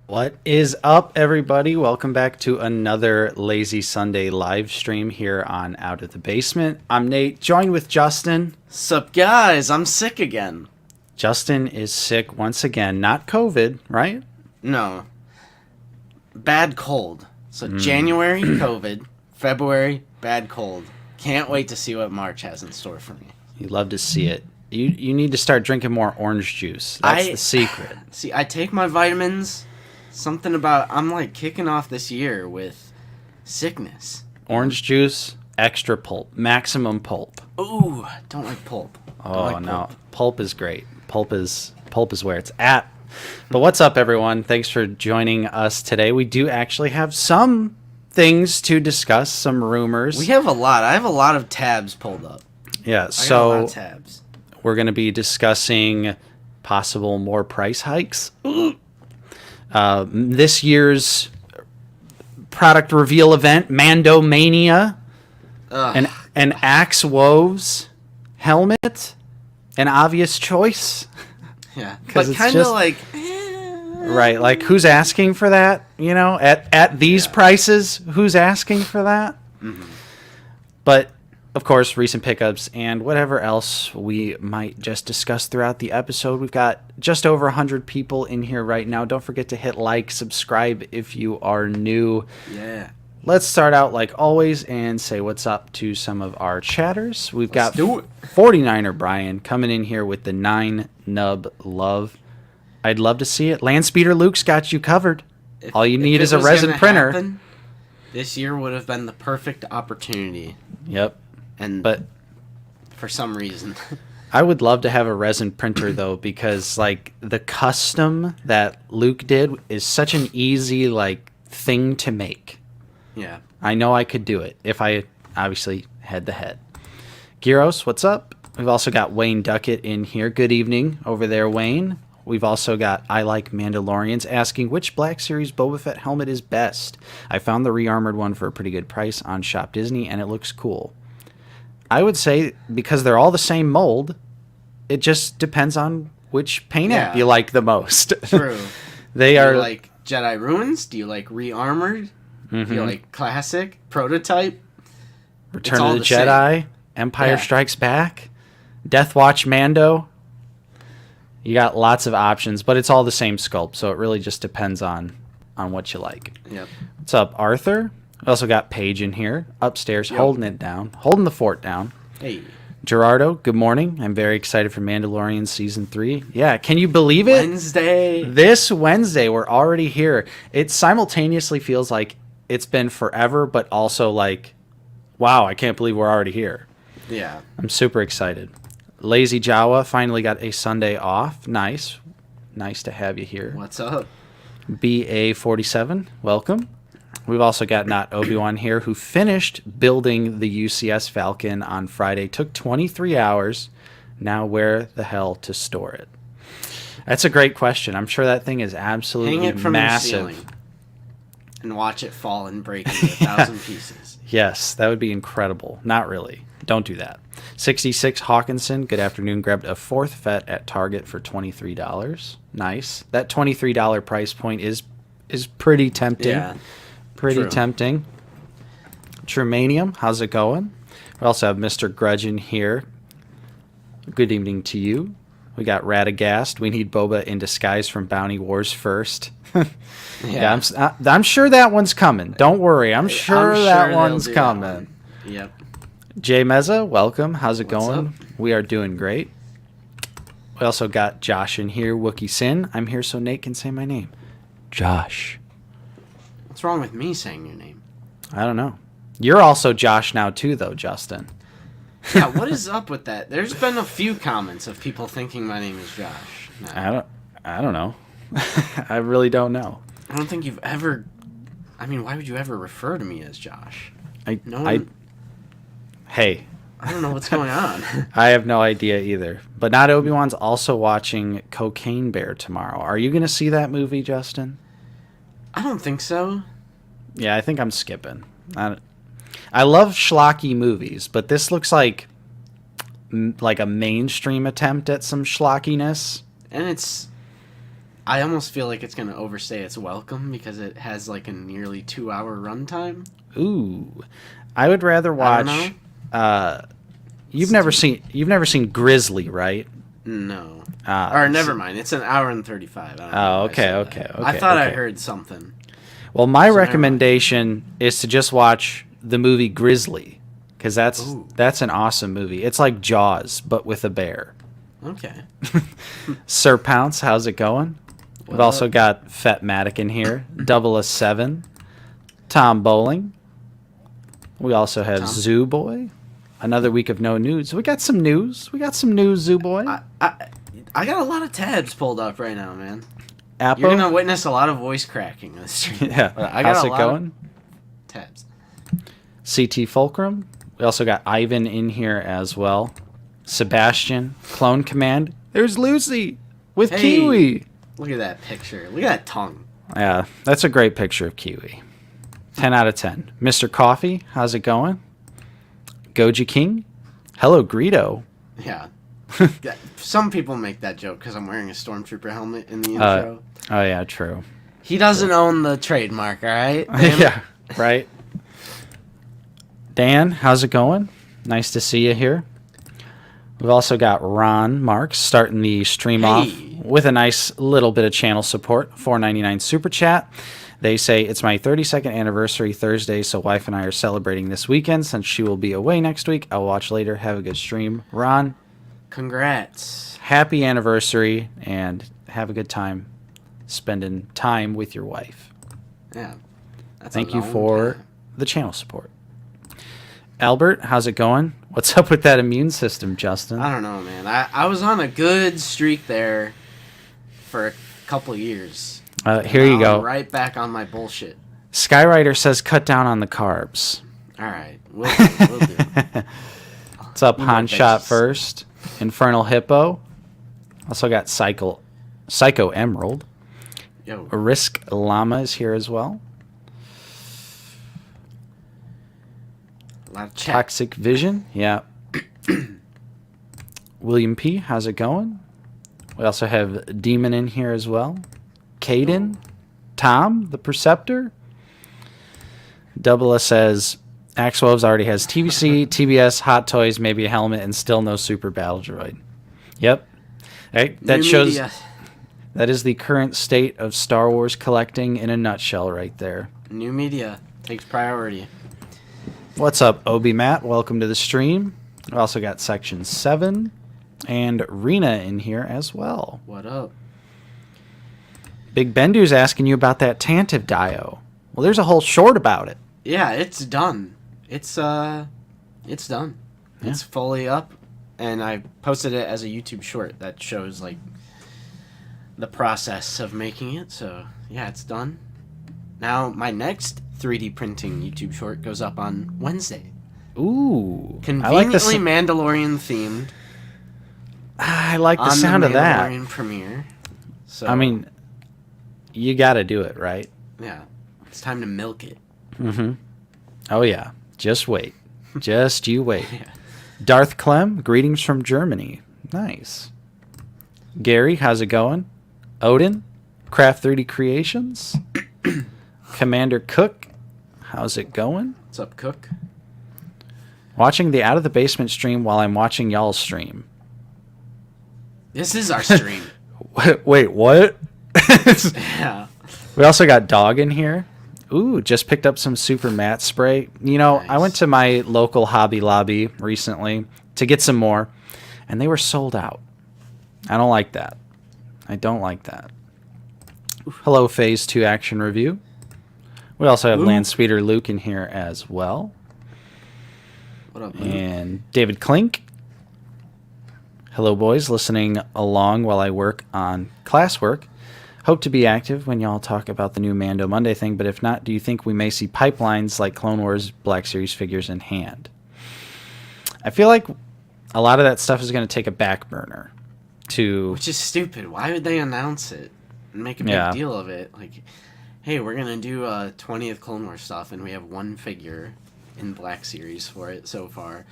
What is up, everybody? Welcome back to another Lazy Sunday live stream here on Out of the Basement. I'm Nate, joined with Justin. Sup, guys? I'm sick again. Justin is sick once again. Not COVID, right? No. Bad cold. So January, COVID. February, bad cold. Can't wait to see what March has in store for me. You love to see it. You need to start drinking more orange juice. That's the secret. See, I take my vitamins. Something about, I'm like kicking off this year with sickness. Orange juice, extra pulp, maximum pulp. Ooh, don't like pulp. No, pulp is great. Pulp is where it's at. But what's up, everyone? Thanks for joining us today. We do actually have some things to discuss, some rumors. We have a lot. I have a lot of tabs pulled up. Yeah, I got a so lot of tabs. We're going to be discussing possible more price hikes. This year's product reveal event, Mando Mania, an Axe Woves helmet, an obvious choice. Yeah, but kind of like... Right, like who's asking for that? You know, at these prices, who's asking for that? Mm-hmm. But, of course, recent pickups and whatever else we might just discuss throughout the episode. We've got just over 100 people in here right now. Don't forget to hit like, subscribe if you are new. Yeah. Let's start out like always and say what's up to some of our chatters. We've got 49er Brian coming in here with the 9 nub love. I'd love to see it. Landspeeder Luke's got you covered. All you need is a resin printer. This year would have been the perfect opportunity. Yep. But for some reason, I would love to have a resin printer though, because like the custom that Luke did is such an easy like thing to make. Yeah. I know I could do it if I obviously had the head. Gyros, what's up? We've also got Wayne Duckett in here. Good evening over there, Wayne. We've also got I Like Mandalorians asking which Black Series Boba Fett helmet is best. I found the re-armored one for a pretty good price on Shop Disney and it looks cool. I would say because they're all the same mold, it just depends on which paint app you like the most. True. Do you like Jedi Ruins? Do you like re-armored? Do you like classic? Prototype? Return of the Jedi? Empire Strikes Back? Death Watch Mando? You got lots of options, but it's all the same sculpt, so it really just depends on what you like. Yep. What's up, Arthur? We also got Paige in here, upstairs, holding it down, holding the fort down. Hey. Gerardo, good morning. I'm very excited for Mandalorian Season 3. Yeah, can you believe it? Wednesday. This Wednesday, we're already here. It simultaneously feels like it's been forever, but also like, wow, I can't believe we're already here. Yeah. I'm super excited. Lazy Jawa finally got a Sunday off. Nice. Nice to have you here. What's up? BA47, welcome. We've also got Not Obi-Wan here, who finished building the UCS Falcon on Friday. Took 23 hours. Now where the hell to store it? That's a great question. I'm sure that thing is absolutely Hang it from massive. The ceiling and watch it fall and break into 1,000 pieces. Yes, that would be incredible. Not really. Don't do that. 66 Hawkinson, good afternoon. Grabbed a 4th Fett at Target for $23. Nice. That $23 price point is pretty tempting. Yeah. Pretty tempting. Trumanium, how's it going? We also have Mr. Grudgeon here. Good evening to you. We got Radagast. We need Boba in disguise from Bounty Wars first. Yeah, I'm sure that one's coming. Don't worry. I'm sure that one's coming. Yep. Jay Meza, welcome. How's it going? We are doing great. We also got Josh in here. Wookie Sin. I'm here so Nate can say my name. Josh. What's wrong with me saying your name? I don't know. You're also Josh now too, though, Justin. Yeah, what is up with that? There's been a few comments of people thinking my name is Josh. No. I don't know. I really don't know. I don't think you've ever... I mean, why would you ever refer to me as Josh? Hey. I don't know what's going on. I have no idea either. But Not Obi-Wan's also watching Cocaine Bear tomorrow. Are you going to see that movie, Justin? I don't think so. Yeah, I think I'm skipping. I love schlocky movies, but this looks like a mainstream attempt at some schlockiness. And it's... I almost feel like it's going to overstay its welcome because it has like a nearly 2-hour runtime. Ooh, I would rather I don't watch. know. You've never seen Grizzly, right? No. Uh, Or never mind. It's an hour and 35. I don't know Oh, why I okay, said okay, that. okay. I thought I okay. heard something. Well, my So never mind. recommendation is to just watch the movie Grizzly, because Ooh. that's an awesome movie. It's like Jaws, but with a bear. Okay. Sir Pounce, how's it going? We've What also up? got Fetmatic in here, 007, Tom Bowling. We also have Tom. Zoo Boy. Another week of no news. We got some news. Zoo Boy. I got a lot of tabs pulled up right now, man. Apple. You're gonna witness a lot of voice cracking in this stream. Yeah. But I got How's a it lot going? of tabs. CT Fulcrum. We also got Ivan in here as well. Sebastian. Clone Command. There's Lucy with Hey. Kiwi. Look at that picture. Look at that tongue. Yeah, that's a great picture of Kiwi. 10 out of 10. Mr. Coffee, how's it going? Goji King. Hello, Greedo. Yeah. Yeah, some people make that joke because I'm wearing a Stormtrooper helmet in the intro. Oh, yeah, true. He doesn't own the trademark, all right? Damn it. Yeah, right. Dan, how's it going? Nice to see you here. We've also got Ron Marks starting the stream off Hey. with a nice little bit of channel support. $4.99 super chat. They say it's my 32nd anniversary Thursday, so wife and I are celebrating this weekend since she will be away next week. I'll watch later. Have a good stream. Ron, Congrats. happy anniversary and have a good time spending time with your wife. Yeah. That's Thank a you long for time. the channel support. Albert, how's it going? What's up with that immune system, Justin? I don't know, man. I was on a good streak there for a couple years. Here you Now I'm go. right back on my bullshit. Skyrider says cut down on the carbs. All right. We'll do. What's up, Need Han more Shot veggies. first? Infernal Hippo. Also got Psycho Emerald. Yo. Risk Llama is here as well. A lot of chat. Toxic Vision. Yeah. William P. How's it going? We also have Demon in here as well. Caden. Tom, the Perceptor. Double S says Axe Woves already has TVC, TBS, Hot Toys, maybe a helmet, and still no Super Battle Droid. Yep. Right. That New shows media. that is the current state of Star Wars collecting in a nutshell right there. New media takes priority. What's up, Obi Matt? Welcome to the stream. We also got Section 7 and Rena in here as well. What up? Big Bendu's asking you about that Tantive Dio. Well, there's a whole short about it. Yeah, it's done. It's done. Yeah. It's fully up, and I posted it as a YouTube short that shows like the process of making it. So yeah, it's done. Now my next 3D printing YouTube short goes up on Wednesday. Ooh. Conveniently Mandalorian themed. I like the on sound the of that. Mandalorian premiere. So I mean, you got to do it, right? yeah, it's time to milk it. Mm-hmm. Oh, yeah. Just wait. Just you wait. Yeah. Darth Clem, greetings from Germany. Nice. Gary, how's it going? Odin, Craft 3D Creations. Commander Cook, how's it going? What's up, Cook? Watching the Out of the Basement stream while I'm watching y'all's stream. This is our stream. Wait, what? Yeah. We also got Dog in here. Ooh, just picked up some super matte spray. You know, I Nice. went to my local Hobby Lobby recently to get some more, and they were sold out. I don't like that. I don't like that. Hello, Phase 2 Action Review. We also have Ooh. Landspeeder Luke in here as well. What up, man? And David Klink. Hello, boys. Listening along while I work on classwork. Hope to be active when y'all talk about the new Mando Monday thing, but if not, do you think we may see pipelines like Clone Wars Black Series figures in hand? I feel like a lot of that stuff is going to take a back burner to... Which is stupid. Why would they announce it and make a big Yeah. deal of it? Like, hey, we're gonna do 20th Clone Wars stuff, and we have one figure in Black Series for it so far,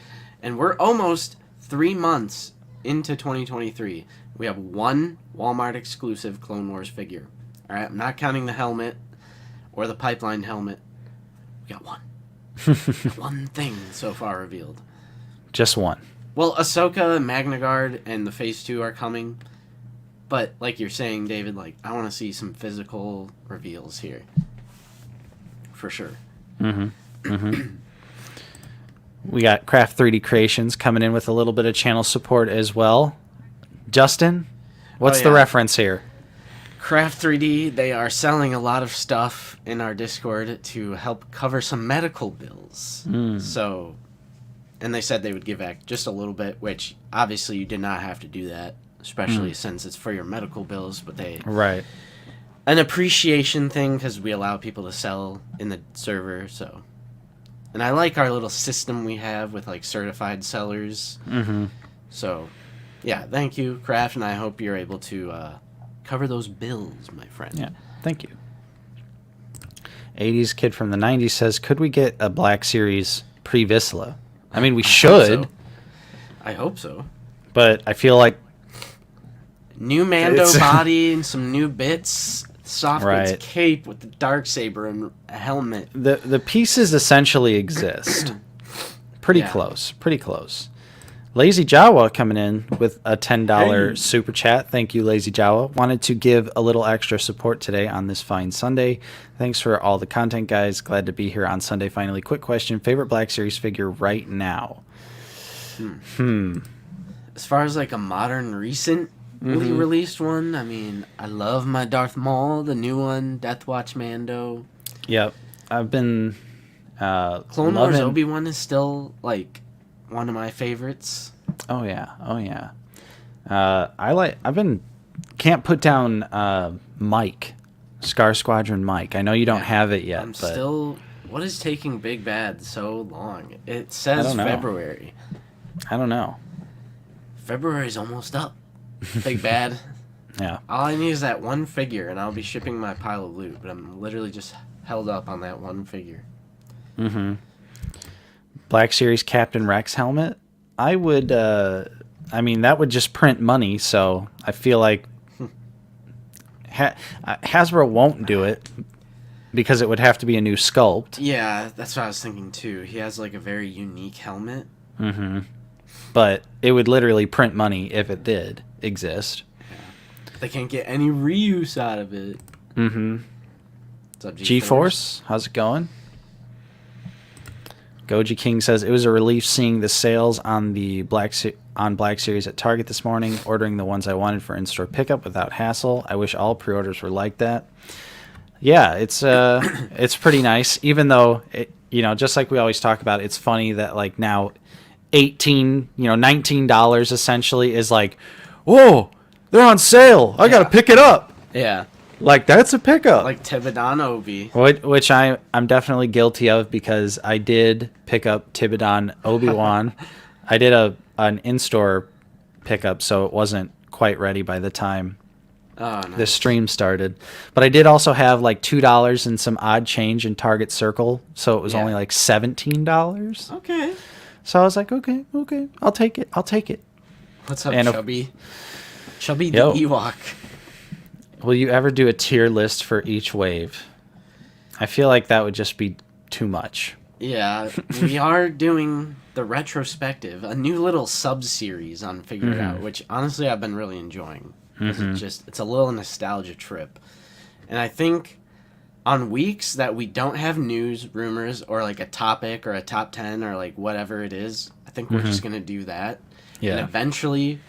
and we're almost 3 months into 2023. we have one Walmart exclusive Clone Wars figure. All right, I'm not counting the helmet or the pipeline helmet. We got one. One thing so far revealed. Just one. Well, Ahsoka, Magna Guard, and the Phase 2 are coming. But like you're saying, David, like I want to see some physical reveals here. For sure. We got Craft 3D Creations coming in with a little bit of channel support as well. Justin, what's the reference here? Craft 3D, they are selling a lot of stuff in our Discord to help cover some medical bills. So, and they said they would give back just a little bit, which obviously you did not have to do that, especially since it's for your medical bills, but they... Right. An appreciation thing, because we allow people to sell in the server, so... And I like our little system we have with, like, certified sellers. So, yeah, thank you, Craft, and I hope you're able to cover those bills, my friend. Yeah, thank you. 80s kid from the 90s says, could we get a Black Series pre-Vizsla? I mean, we should. I hope so. But I feel like... New Mando body and some new bits. Soft goods cape with the Darksaber and a helmet. The pieces essentially exist. Pretty close. Pretty close. Lazy Jawa coming in with a $10 super chat. Thank you, Lazy Jawa. Wanted to give a little extra support today on this fine Sunday. Thanks for all the content, guys. Glad to be here on Sunday finally. Quick question. Favorite Black Series figure right now? As far as like a modern recent released one, I mean, I love my Darth Maul, the new one, Death Watch Mando. Yep. I've been Clone Wars Obi-Wan is still like one of my favorites. Oh yeah. Can't put down Mike, Scar Squadron Mike. I know you don't have it yet. What is taking Big Bad so long? It says February. I don't know. February's almost up. Big Bad. Yeah. All I need is that one figure, and I'll be shipping my pile of loot. But I'm literally just held up on that one figure. Black Series Captain Rex helmet. I would. I mean, that would just print money. So I feel like Hasbro won't do it because it would have to be a new sculpt. Yeah, that's what I was thinking too. He has like a very unique helmet. But it would literally print money if it did exist. Yeah. They can't get any reuse out of it. What's up, G-Force? How's it going? Goji King says, it was a relief seeing the sales on the Black Series at Target this morning, ordering the ones I wanted for in-store pickup without hassle. I wish all pre-orders were like that. Yeah, it's pretty nice, even though, just like we always talk about, it's funny that like now $19 essentially is like, whoa, they're on sale. I got to pick it up. Yeah. Like, that's a pickup. Like Tibidon Obi. Which I'm definitely guilty of because I did pick up Tibidon Obi-Wan. I did an in-store pickup, so it wasn't quite ready by the time the stream started. But I did also have like $2 and some odd change in Target Circle, so it was only like $17. Okay. So I was like, okay, I'll take it. What's up, Chubby? Chubby the Ewok. Will you ever do a tier list for each wave? I feel like that would just be too much. Yeah, we are doing the retrospective, a new little sub-series on Figure It Out, which honestly I've been really enjoying. It's a little nostalgia trip. And I think on weeks that we don't have news, rumors, or like a topic or a top 10 or like whatever it is, I think we're just going to do that. Yeah. And eventually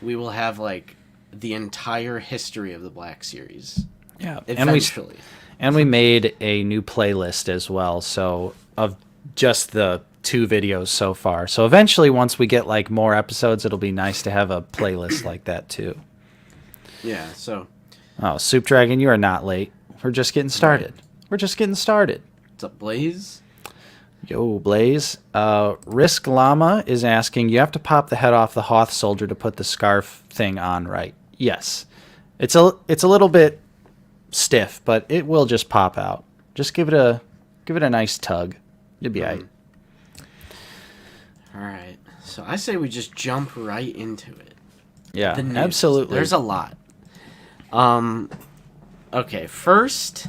we will have like the entire history of the Black Series. Yeah. Eventually. And we made a new playlist as well, so of just the 2 videos so far. So eventually once we get like more episodes, it'll be nice to have a playlist like that too. Yeah, so. Oh, Soup Dragon, you are not late. We're just getting started. What's up, Blaze? Yo, Blaze. Risk Llama is asking, you have to pop the head off the Hoth soldier to put the scarf thing on, right? Yes. It's a little bit stiff, but it will just pop out. Just give it a nice tug. You'll be alright. Alright. So I say we just jump right into it. Yeah, The news. absolutely. There's a lot. Okay, first,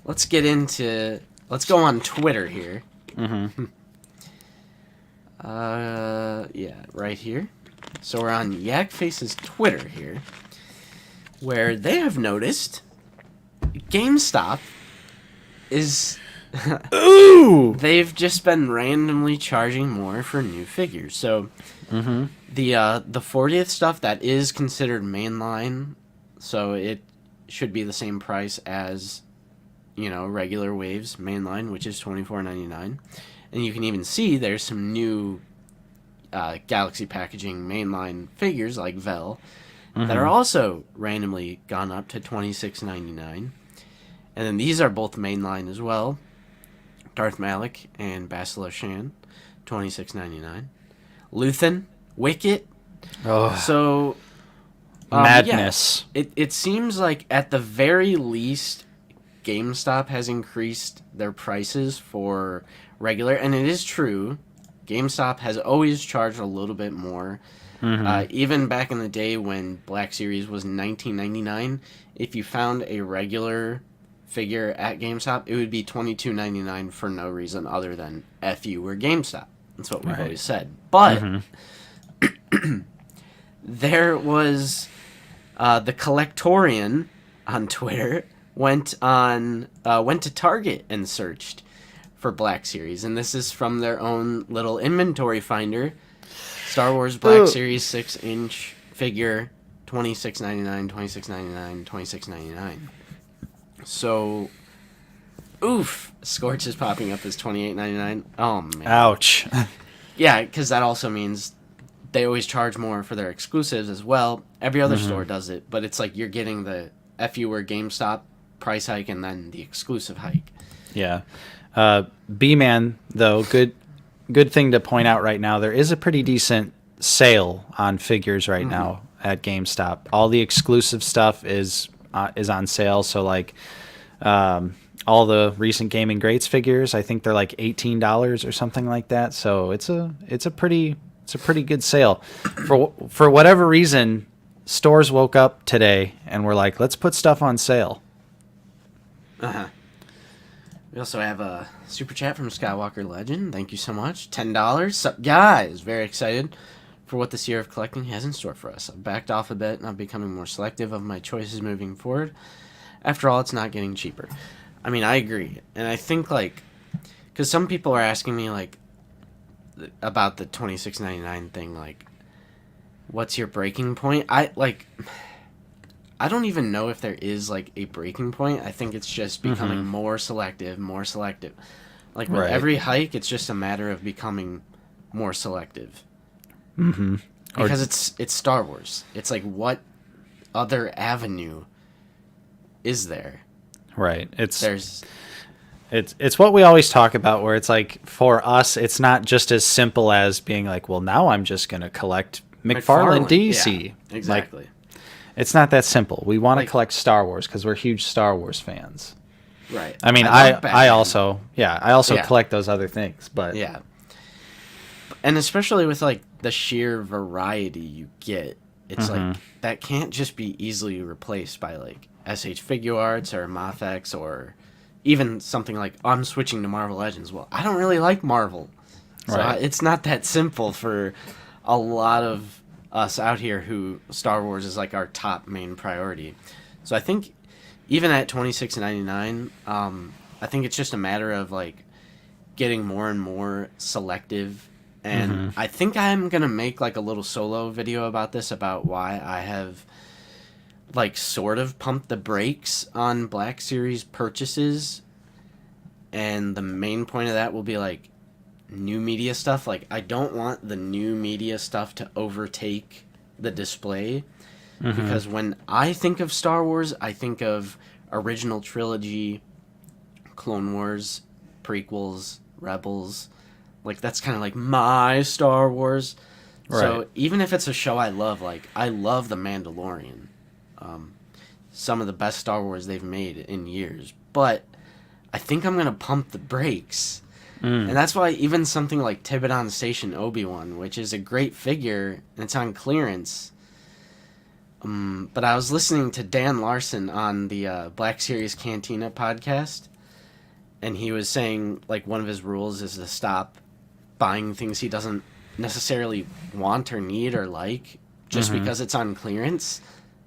let's go on Twitter here. Mm-hmm. Yeah, right here. So we're on Yakface's Twitter here, where they have noticed GameStop is... Ooh! They've just been randomly charging more for new figures. So Mm-hmm. the 40th stuff, that is considered mainline, so it should be the same price as, regular Waves mainline, which is $24.99. And you can even see there's some new Galaxy Packaging mainline figures like Vel that are also randomly gone up to $26.99. And then these are both mainline as well. Darth Malik and Bastila Shan, $26.99. Luthen, Wicket. Oh, So madness. Yeah, it seems like at the very least, GameStop has increased their prices for regular, and it is true. GameStop has always charged a little bit more. Even back in the day when Black Series was $19.99, if you found a regular figure at GameStop, it would be $22.99 for no reason other than F you, we're GameStop. That's what we've always said. But there was the Collectorian on Twitter went to Target and searched for Black Series, and this is from their own little inventory finder. Star Wars Black Series 6-inch figure, $26.99, $26.99, $26.99. So, oof, Scorch is popping up as $28.99. Oh man, Ouch. yeah, because that also means they always charge more for their exclusives as well. Every other store does it, but it's like you're getting the FU or GameStop price hike and then the exclusive hike. Yeah. B-Man, though, good thing to point out right now, there is a pretty decent sale on figures right now at GameStop. All the exclusive stuff is on sale, so like all the recent Gaming Greats figures, I think they're like $18 or something like that. So it's a pretty good sale. For whatever reason, stores woke up today and were like, let's put stuff on sale. We also have a super chat from Skywalker Legend. Thank you so much. $10. Sup, guys? Very excited for what this year of collecting has in store for us. I've backed off a bit and I'm becoming more selective of my choices moving forward. After all, it's not getting cheaper. I mean, I agree. And I think, like, because some people are asking me, like, about the $26.99 thing, like, what's your breaking point? I don't even know if there is, like, a breaking point. I think it's just becoming more selective. Like, with every hike, it's just a matter of becoming more selective. Because it's Star Wars. It's like, what other avenue is there? Right. It's what we always talk about, where it's like, for us, it's not just as simple as being like, well, now I'm just going to collect McFarlane DC. Yeah, exactly. Like, it's not that simple. We want to collect Star Wars because we're huge Star Wars fans. Right. I mean, I also collect those other things, but yeah. And especially with like the sheer variety you get, it's like that can't just be easily replaced by like SH Figuarts or Mafex or even something like, I'm switching to Marvel Legends. Well, I don't really like Marvel, so it's not that simple for a lot of us out here who Star Wars is like our top main priority. So I think even at $26.99, I think it's just a matter of like getting more and more selective. And I think I'm gonna make like a little solo video about this, about why I have like sort of pumped the brakes on Black Series purchases. And the main point of that will be like new media stuff. Like, I don't want the new media stuff to overtake the display, because when I think of Star Wars, I think of original trilogy, Clone Wars, prequels, Rebels. Like, that's kind of like my Star Wars. Right. So even if it's a show I love, like, I love The Mandalorian. Some of the best Star Wars they've made in years. But I think I'm going to pump the brakes. And that's why even something like Tibidon Station Obi-Wan, which is a great figure, and it's on clearance, But I was listening to Dan Larson on the Black Series Cantina podcast, and he was saying like one of his rules is to stop buying things he doesn't necessarily want or need or like just because it's on clearance.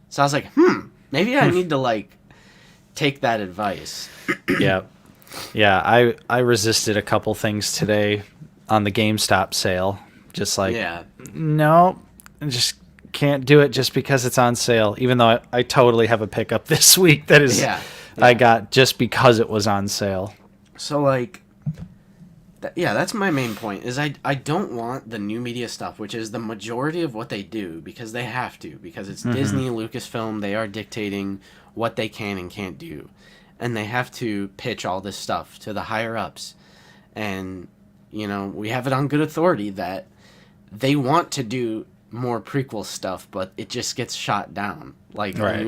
So I was like, maybe I need to like take that advice. Yeah. Yeah, I resisted a couple things today on the GameStop sale. Just like, no, I just can't do it just because it's on sale. Even though I totally have a pickup this week that is I got just because it was on sale. So like, that's my main point. Is I don't want the new media stuff, which is the majority of what they do, because they have to, because it's Disney, Lucasfilm. They are dictating what they can and can't do, and they have to pitch all this stuff to the higher ups. And you know, we have it on good authority that they want to do more prequel stuff, but it just gets shot down. Like a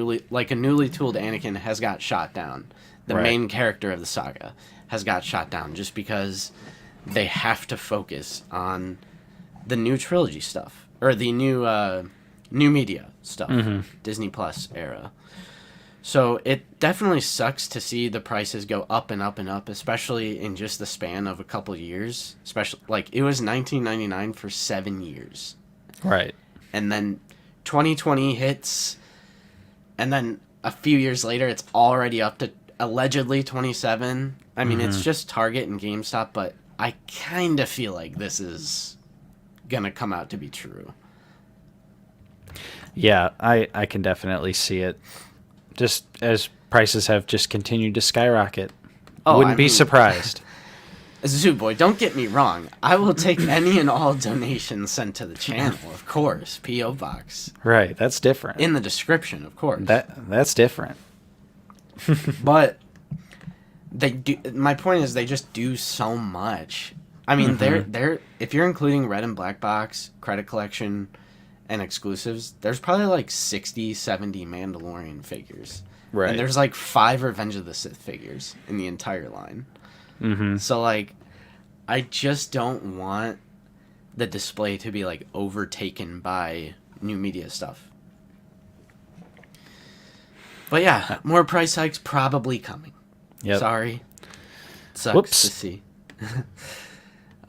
newly tooled Anakin has got shot down. The main character of the saga has got shot down just because they have to focus on the new trilogy stuff, or the new media stuff, Disney Plus era. So it definitely sucks to see the prices go up and up and up, especially in just the span of a couple years. Especially like it was $19.99 for 7 years, right? And then 2020 hits, and then a few years later, it's already up to allegedly 27. I mean, it's just Target and GameStop, but I kind of feel like this is gonna come out to be true. Yeah, I can definitely see it. Just as prices have just continued to skyrocket. Wouldn't be surprised. Zoo Boy, don't get me wrong. I will take any and all donations sent to the channel, of course. P.O. Box. Right, that's different. In the description, of course. That's different. But they do. My point is, they just do so much. I mean, they're if you're including Red and Black Box, Credit Collection, and exclusives, there's probably like 60, 70 Mandalorian figures. Right. And there's like 5 Revenge of the Sith figures in the entire line. So, like, I just don't want the display to be, like, overtaken by new media stuff. But, yeah, more price hikes probably coming. Yep. Sorry. Sucks to see.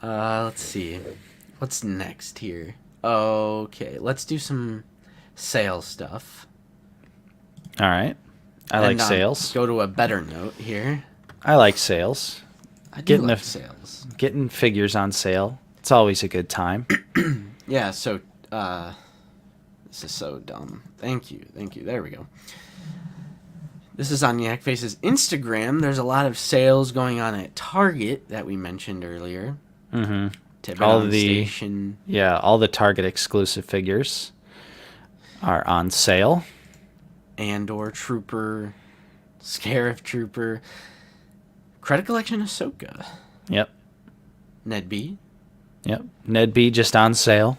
Let's see. What's next here? Okay, let's do some sales stuff. All right. I like sales. Go to a better note here. I like sales. I do like sales. Getting figures on sale. It's always a good time. Yeah, so, this is so dumb. Thank you. There we go. This is on Yak Face's Instagram. There's a lot of sales going on at Target that we mentioned earlier. All the Station. Yeah, all the Target exclusive figures are on sale. Andor Trooper, Scarif Trooper, Credit Collection Ahsoka. Yep. Ned B. Yep. Ned B just on sale.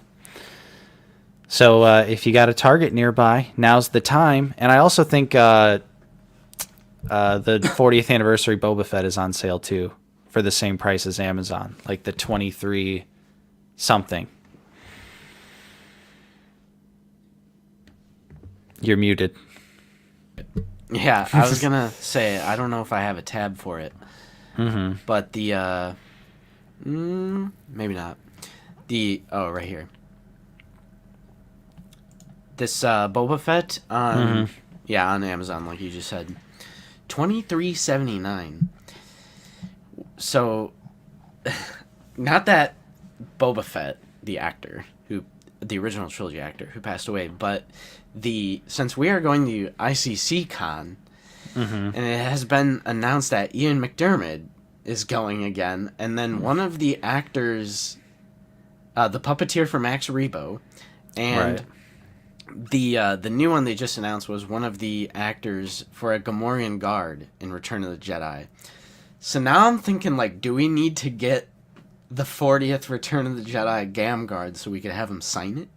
So if you got a Target nearby, now's the time. And I also think the 40th anniversary Boba Fett is on sale too, for the same price as Amazon, like the 23 something. You're muted. Yeah, I was gonna say I don't know if I have a tab for it, but the maybe not. Right here. This Boba Fett on on Amazon, like you just said, $23.79. So, not that Boba Fett, the actor the original trilogy actor who passed away, but since we are going to ICC Con, and it has been announced that Ian McDiarmid is going again, and then one of the actors, the puppeteer for Max Rebo, and the new one they just announced was one of the actors for a Gamorrean guard in Return of the Jedi. So now I'm thinking, like, do we need to get the 40th Return of the Jedi Gam Guard so we could have him sign it?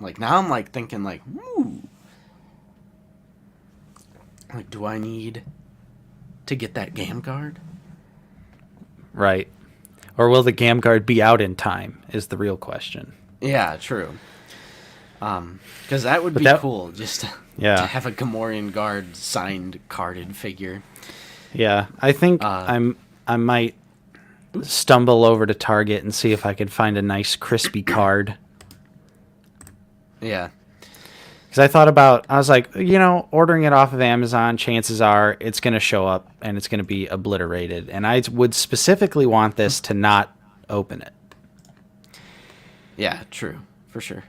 Like, now I'm, like, thinking, like, ooh. Like, do I need to get that Gam Guard? Right. Or will the Gam Guard be out in time, is the real question. Yeah, true. Because that would be cool, just to have a Gamorrean guard signed carded figure. Yeah, I think I might stumble over to Target and see if I could find a nice crispy card. Yeah. Because I was like, ordering it off of Amazon, chances are it's going to show up and it's going to be obliterated. And I would specifically want this to not open it. Yeah, true. For sure.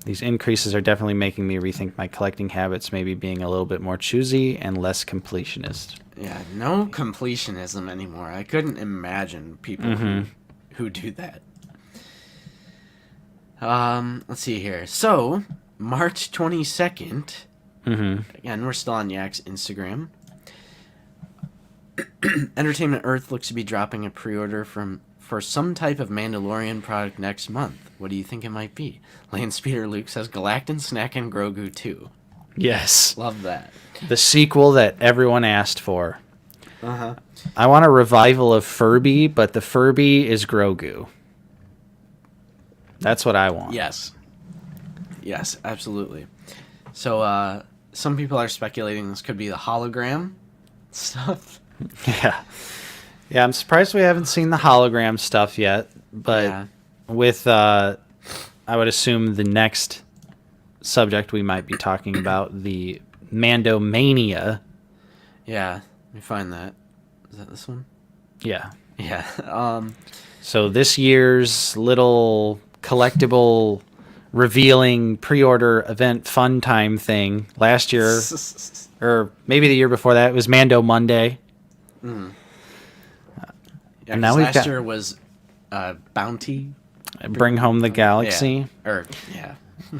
These increases are definitely making me rethink my collecting habits, maybe being a little bit more choosy and less completionist. Yeah, no completionism anymore. I couldn't imagine people who do that. Let's see here. So, March 22nd. Again, we're still on Yak's Instagram. Entertainment Earth looks to be dropping a pre-order for some type of Mandalorian product next month. What do you think it might be? Landspeeder Luke says Galactan Snack and Grogu 2. Yes. Love that. The sequel that everyone asked for. Uh-huh. I want a revival of Furby, but the Furby is Grogu. That's what I want. Yes. Yes, absolutely. So, some people are speculating this could be the hologram stuff. Yeah. Yeah, I'm surprised we haven't seen the hologram stuff yet, but with, I would assume the next subject we might be talking about, the Mando Mania. Yeah, let me find that. Is that this one? Yeah. Yeah. So this year's little collectible revealing pre-order event fun time thing last year, or maybe the year before that, it was Mando Monday. Yeah, and now last year was Bounty. Bring Home the Galaxy. Yeah.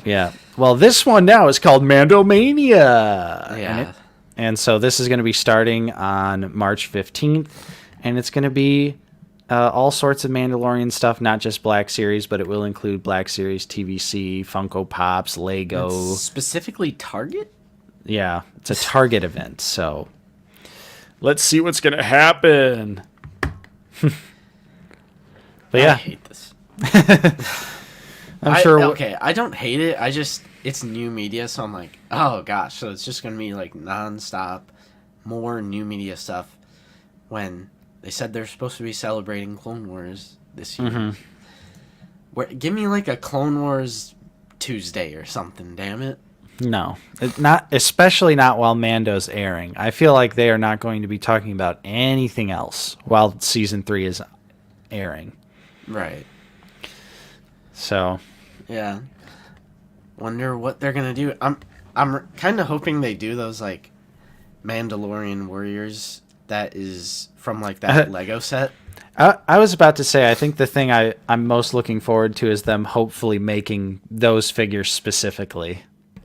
Yeah. Well, this one now is called Mando Mania. Yeah. And so this is going to be starting on March 15th, and it's going to be all sorts of Mandalorian stuff, not just Black Series, but it will include Black Series, TVC, Funko Pops, Lego. It's specifically Target? Yeah, it's a Target event, so let's see what's going to happen. But yeah. I hate this. I'm sure. Okay, I don't hate it. It's new media, so I'm like, oh gosh, so it's just going to be like nonstop, more new media stuff when they said they're supposed to be celebrating Clone Wars this year. Give me like a Clone Wars Tuesday or something, damn it. No, not especially not while Mando's airing. I feel like they are not going to be talking about anything else while season 3 is airing. Right. So, yeah. Wonder what they're gonna do. I'm kind of hoping they do those like Mandalorian Warriors that is from like that Lego set. I was about to say, I think the thing I'm most looking forward to is them hopefully making those figures specifically.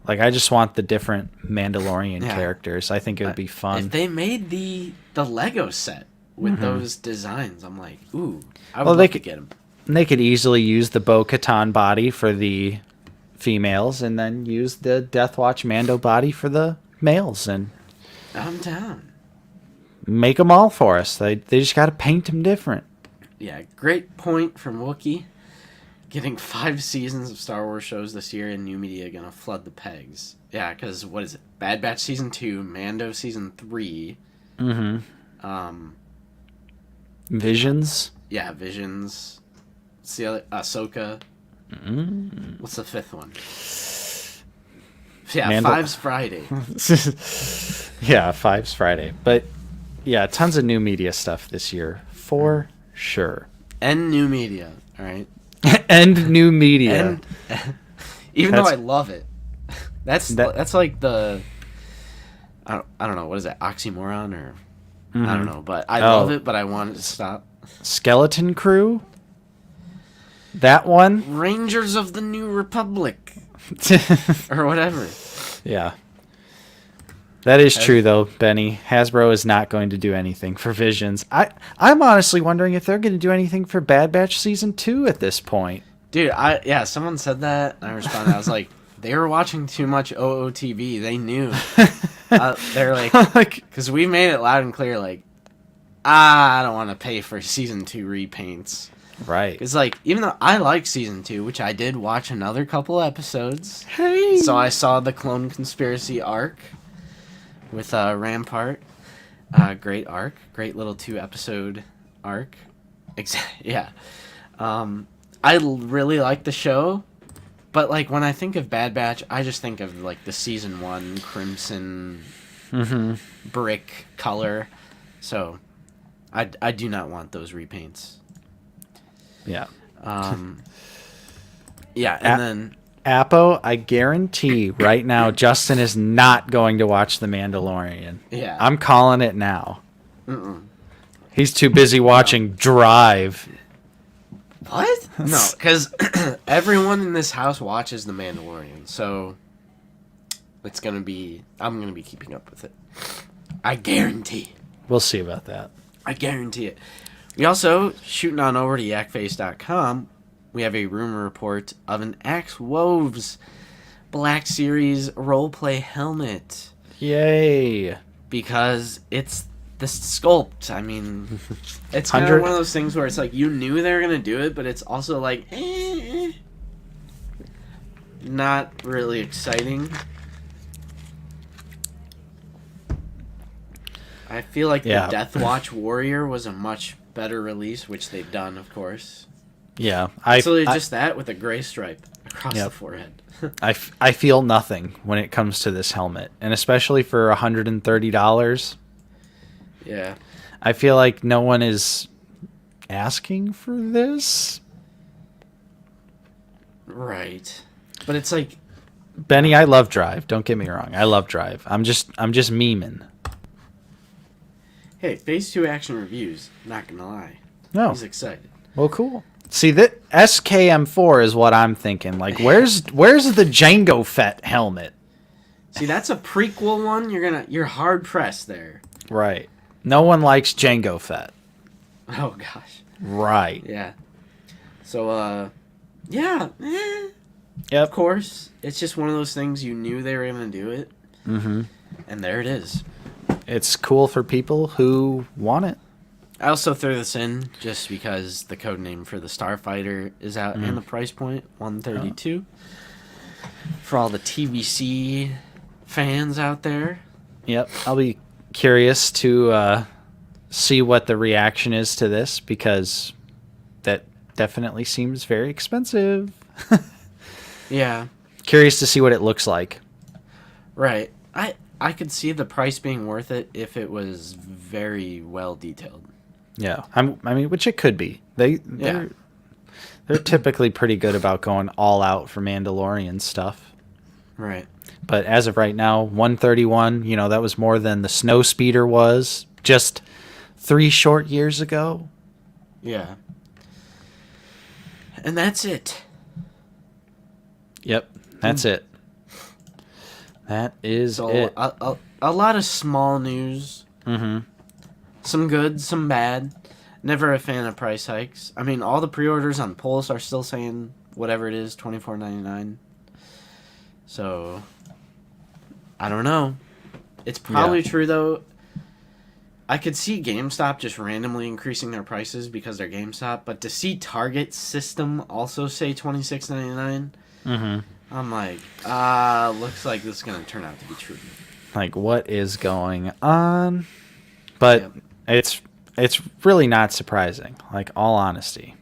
Like, I just want the different Mandalorian characters. I think it would be fun. If they made the Lego set with those designs, I'm like, ooh, I would love to get them. They could easily use the Bo-Katan body for the females and then use the Death Watch Mando body for the males. And I'm down. Make them all for us. They just got to paint them different. Yeah, great point from Wookiee. Getting 5 seasons of Star Wars shows this year and new media gonna flood the pegs. Yeah, because what is it? Bad Batch Season 2, Mando Season 3. Visions? Yeah, Visions. What's the other? Ahsoka. What's the 5th one? Yeah, 5's Friday. Yeah, 5's Friday. But, yeah, tons of new media stuff this year. For sure. And new media, alright? And new media. Even though I love it. That's like the... I don't know, what is that? Oxymoron or... I don't know, but I love it, but I want it to stop. Skeleton Crew? That one? Rangers of the New Republic. Or whatever. Yeah. That is true, though, Benny. Hasbro is not going to do anything for Visions. I'm honestly wondering if they're going to do anything for Bad Batch Season 2 at this point. Dude, someone said that, and I responded. I was like, they were watching too much OOTV. They knew. They're like, because we made it loud and clear, like, I don't want to pay for Season 2 repaints. Right. It's like, even though I like season 2, which I did watch another couple episodes. Hey. So I saw the Clone Conspiracy arc with Rampart. Great arc. Great little 2-episode arc. Yeah. I really like the show. But, like, when I think of Bad Batch, I just think of, like, the season 1 crimson brick color. So, I do not want those repaints. Yeah. Yeah, and then... Apo, I guarantee right now Justin is not going to watch The Mandalorian. Yeah. I'm calling it now. He's too busy watching Drive. What? No, because everyone in this house watches The Mandalorian, so it's gonna be... I'm gonna be keeping up with it. I guarantee. We'll see about that. I guarantee it. We also, shooting on over to yakface.com, we have a rumor report of an Axe Woves Black Series roleplay helmet. Yay. Because it's the sculpt. I mean, it's kind of one of those things where it's like, you knew they were going to do it, but it's also like, not really exciting. I feel like the Death Watch Warrior was a much better release, which they've done, of course. Yeah. So just that with a gray stripe across the forehead. I feel nothing when it comes to this helmet, and especially for $130. Yeah. I feel like no one is asking for this. Right. But it's like, Benny, I love Drive. Don't get me wrong. I love Drive. I'm just memeing. Hey, Phase 2 action reviews. Not gonna lie. No. He's excited. Well, cool. See, that SKM4 is what I'm thinking. Like, where's the Jango Fett helmet? See, that's a prequel one. You're hard pressed there. Right. No one likes Jango Fett. Oh gosh. Right. Yeah. So, yeah. Yep. Of course, it's just one of those things you knew they were gonna do it. Mm-hmm. And there it is. It's cool for people who want it. I also threw this in just because the code name for the Starfighter is out and the price point, $132. For all the TVC fans out there. Yep. I'll be curious to see what the reaction is to this, because that definitely seems very expensive. Yeah. Curious to see what it looks like. Right. I could see the price being worth it if it was very well detailed. Yeah, I mean, which it could be. They're typically pretty good about going all out for Mandalorian stuff. Right. But as of right now, 131. You know, that was more than the Snow Speeder was just 3 short years ago. Yeah. And that's it. Yep, that's it. That is it. A lot of small news. Mm-hmm. Some good, some bad. Never a fan of price hikes. I mean, all the pre-orders on Pulse are still saying whatever it is, $24.99. So, I don't know. It's probably true, though. I could see GameStop just randomly increasing their prices because they're GameStop, but to see Target System also say $26.99, I'm like, looks like this is going to turn out to be true. Like, what is going on? But it's really not surprising, like, all honesty.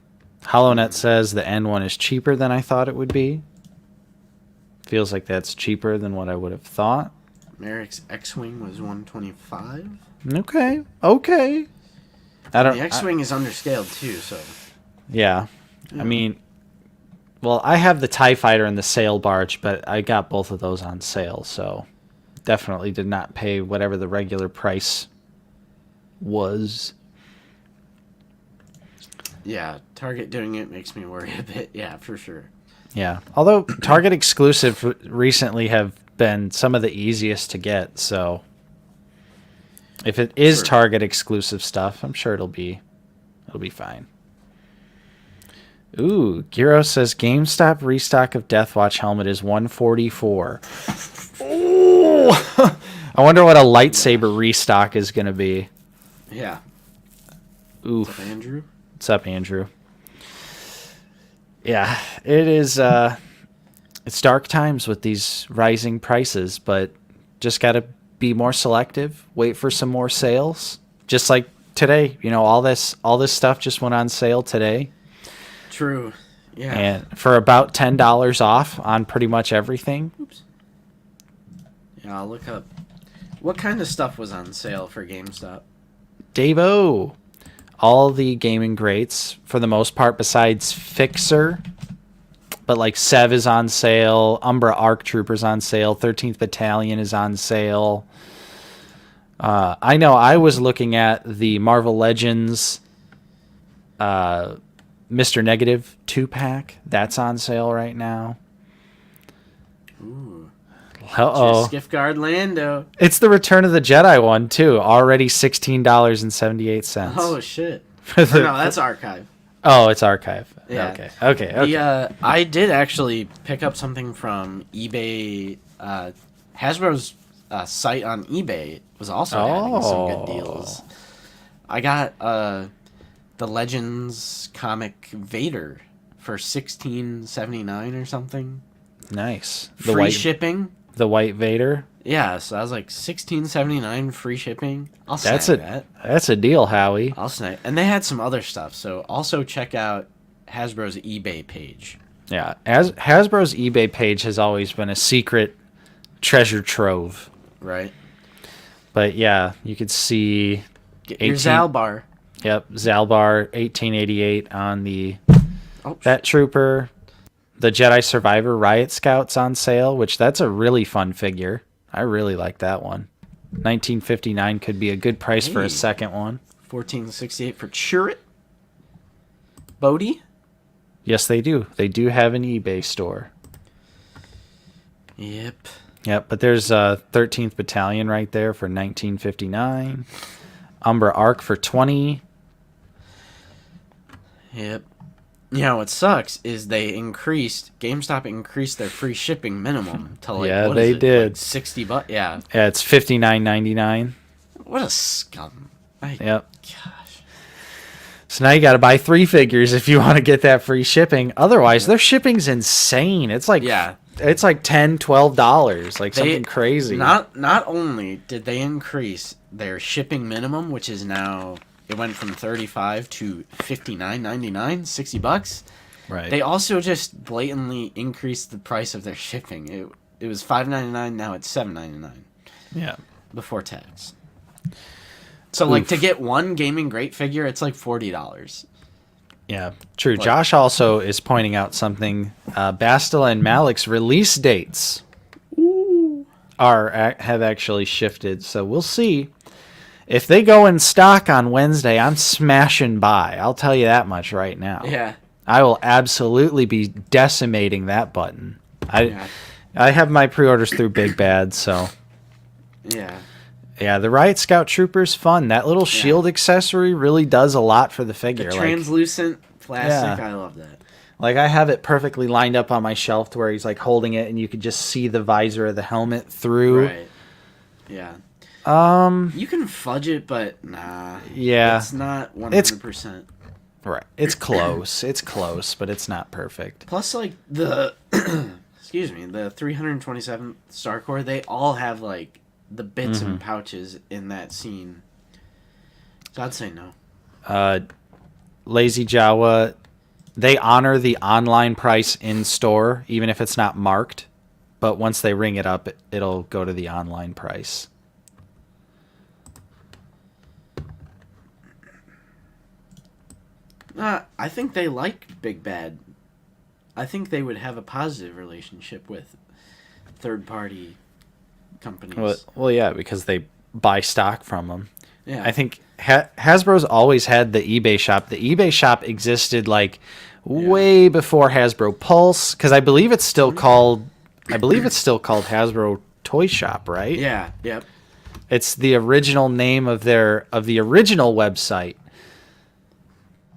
HollowNet says the N1 is cheaper than I thought it would be. Feels like that's cheaper than what I would have thought. Merrick's X-Wing was $125. Okay. The X-Wing is underscaled too, so. Yeah. I mean, well, I have the TIE Fighter and the Sail Barge, but I got both of those on sale, so definitely did not pay whatever the regular price was. Yeah, Target doing it makes me worry a bit. Yeah, for sure. Yeah. Although Target exclusive recently have been some of the easiest to get, so if it is Target exclusive stuff, I'm sure it'll be fine. Ooh, Giro says GameStop restock of Deathwatch helmet is $144. Ooh. I wonder what a lightsaber restock is going to be. Yeah. Oof. What's up, Andrew? What's up, Andrew? Yeah, it is. It's dark times with these rising prices, but just got to be more selective. Wait for some more sales. Just like today, all this stuff just went on sale today, True. Yeah. and for about $10 off on pretty much everything. Oops. Yeah, I'll look up. What kind of stuff was on sale for GameStop? Dave-O, all the gaming greats for the most part, besides Fixer. But like Sev is on sale, Umbra Arc Trooper's on sale, 13th Battalion is on sale. I know I was looking at the Marvel Legends Mr. Negative 2-pack. That's on sale right now. Ooh. Uh-oh. Gift Guard Lando. It's the Return of the Jedi one, too. Already $16.78. Oh, shit. No, that's Archive. Oh, it's Archive. Yeah. Okay. I did actually pick up something from eBay. Hasbro's site on eBay was also having some good deals. I got the Legends comic Vader for $16.79 or something. Nice. Free shipping. The White Vader. Yeah, so I was like $16.79 free shipping. I'll snag that. That's a deal, Howie. I'll snag. And they had some other stuff, so also check out Hasbro's eBay page. Yeah, Hasbro's eBay page has always been a secret treasure trove. Right. But yeah, you could see Get your Zalbar. Yep, Zalbar 1888 on that trooper. The Jedi Survivor Riot Scout's on sale, which that's a really fun figure. I really like that one. 1959 could be a good price for a second one. $14.68 for Chirrut. Bodhi? Yes, they do. They do have an eBay store. Yep. Yep, but there's 13th Battalion right there for 1959. Umbra Arc for 20. Yep. You know what sucks is GameStop increased their free shipping minimum to like they did. Like $60. Yeah. Yeah, it's $59.99. What a scum. Yep. Gosh. So now you got to buy 3 figures if you want to get that free shipping. Otherwise, their shipping's insane. It's like it's like $10, $12, like something crazy. Not only did they increase their shipping minimum, which is now it went from $35 to $59.99, $60. Right. They also just blatantly increased the price of their shipping. It was $5.99, now it's $7.99. Yeah. Before tax. So like to get one gaming great figure, it's like $40. Yeah, true. Josh also is pointing out something. Bastila and Malik's release dates have actually shifted, so we'll see. If they go in stock on Wednesday, I'm smashing by. I'll tell you that much right now. Yeah. I will absolutely be decimating that button. I have my pre-orders through Big Bad, so. Yeah. Yeah, the Riot Scout Trooper's fun. That little shield accessory really does a lot for the figure. The translucent plastic, I love that. Like, I have it perfectly lined up on my shelf to where he's, like, holding it, and you could just see the visor of the helmet through. Right. Yeah. You can fudge it, but nah. Yeah. It's not 100%. Right. It's close. It's close, but it's not perfect. Plus, like, the... excuse me. The 327th Star Corps, they all have, like, the bits and pouches in that scene. So I'd say no. Lazy Jawa, they honor the online price in store, even if it's not marked. But once they ring it up, it'll go to the online price. I think they like Big Bad. I think they would have a positive relationship with third-party companies. Well, yeah, because they buy stock from them. Yeah. I think Hasbro's always had the eBay shop. The eBay shop existed like way before Hasbro Pulse, because I believe it's still called Hasbro Toy Shop, right? Yeah. Yep. It's the original name of the original website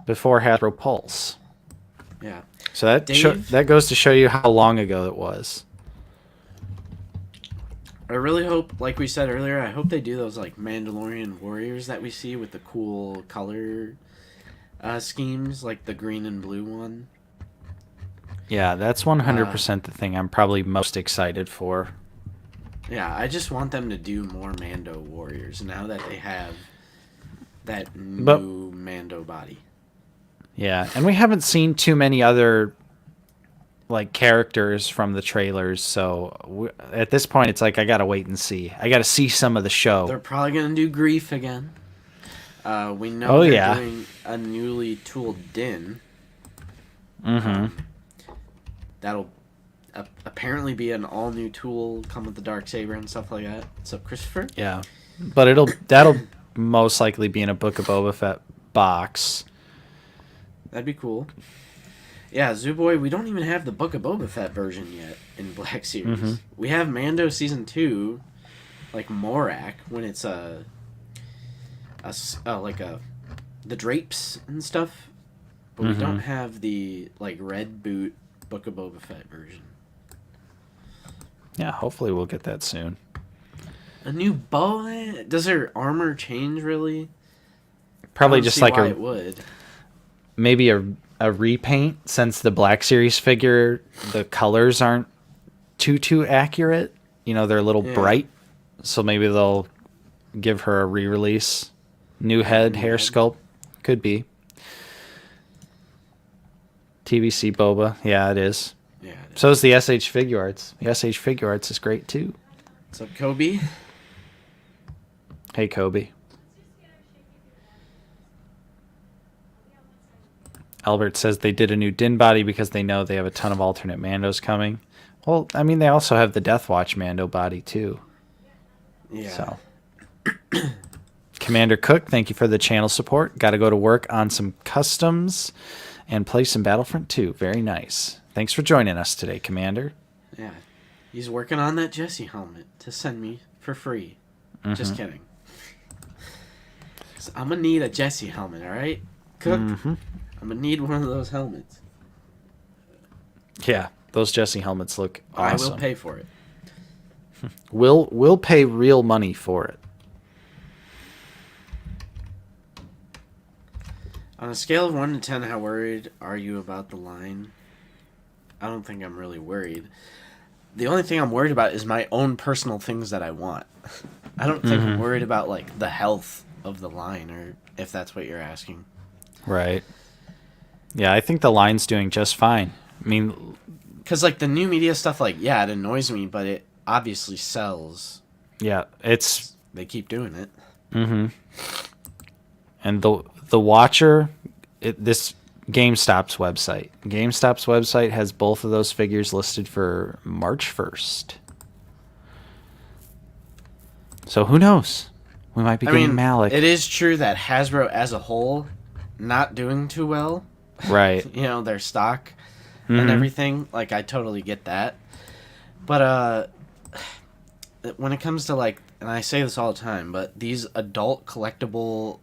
before Hasbro Pulse. Yeah. So that goes to show you how long ago it was. I really hope, like we said earlier, I hope they do those like Mandalorian warriors that we see with the cool color schemes, like the green and blue one. Yeah, that's 100% the thing I'm probably most excited for. Yeah, I just want them to do more Mando warriors now that they have that new Mando body. Yeah, and we haven't seen too many other like characters from the trailers, so at this point it's like I gotta wait and see. I gotta see some of the show. They're probably gonna do Grief again. We know they're doing a newly tooled Din. That'll apparently be an all new tool, come with the Darksaber and stuff like that. What's up, Christopher? Yeah, but that'll most likely be in a Book of Boba Fett box. That'd be cool. Yeah, Zooboy, we don't even have the Book of Boba Fett version yet in Black Series. We have Mando Season 2, like Morak, when it's the drapes and stuff. But we don't have the, like, Red Boot Book of Boba Fett version. Yeah, hopefully we'll get that soon. A new bow? Does her armor change, really? Probably just like it would. Maybe a repaint, since the Black Series figure, the colors aren't too accurate. You know, they're a little bright. So maybe they'll give her a re-release. New head, hair sculpt. Could be. TBC Boba. Yeah, it is. Yeah. So is the SH Figure Arts. The SH Figure Arts is great, too. What's up, Kobe? Hey, Kobe. Albert says they did a new Din body because they know they have a ton of alternate Mandos coming. Well, I mean, they also have the Death Watch Mando body, too. Yeah. So. Commander Cook, thank you for the channel support. Got to go to work on some customs and play some Battlefront 2. Very nice. Thanks for joining us today, Commander. Yeah. He's working on that Jesse helmet to send me for free. Just kidding. 'Cause I'm going to need a Jesse helmet, all right? Cook, I'm going to need one of those helmets. Yeah, those Jesse helmets look awesome. I will pay for it. We'll pay real money for it. On a scale of 1 to 10, how worried are you about the line? I don't think I'm really worried. The only thing I'm worried about is my own personal things that I want. I don't think I'm worried about, like, the health of the line, or if that's what you're asking. Right. Yeah, I think the line's doing just fine. I mean... Because, like, the new media stuff, like, yeah, it annoys me, but it obviously sells. Yeah, it's... They keep doing it. And the Watcher, this GameStop's website. GameStop's website has both of those figures listed for March 1st. So who knows? We might be getting Malik. It is true that Hasbro as a whole not doing too well. Right. You know, their stock and everything. Like, I totally get that. But when it comes to, like, and I say this all the time, but these adult collectible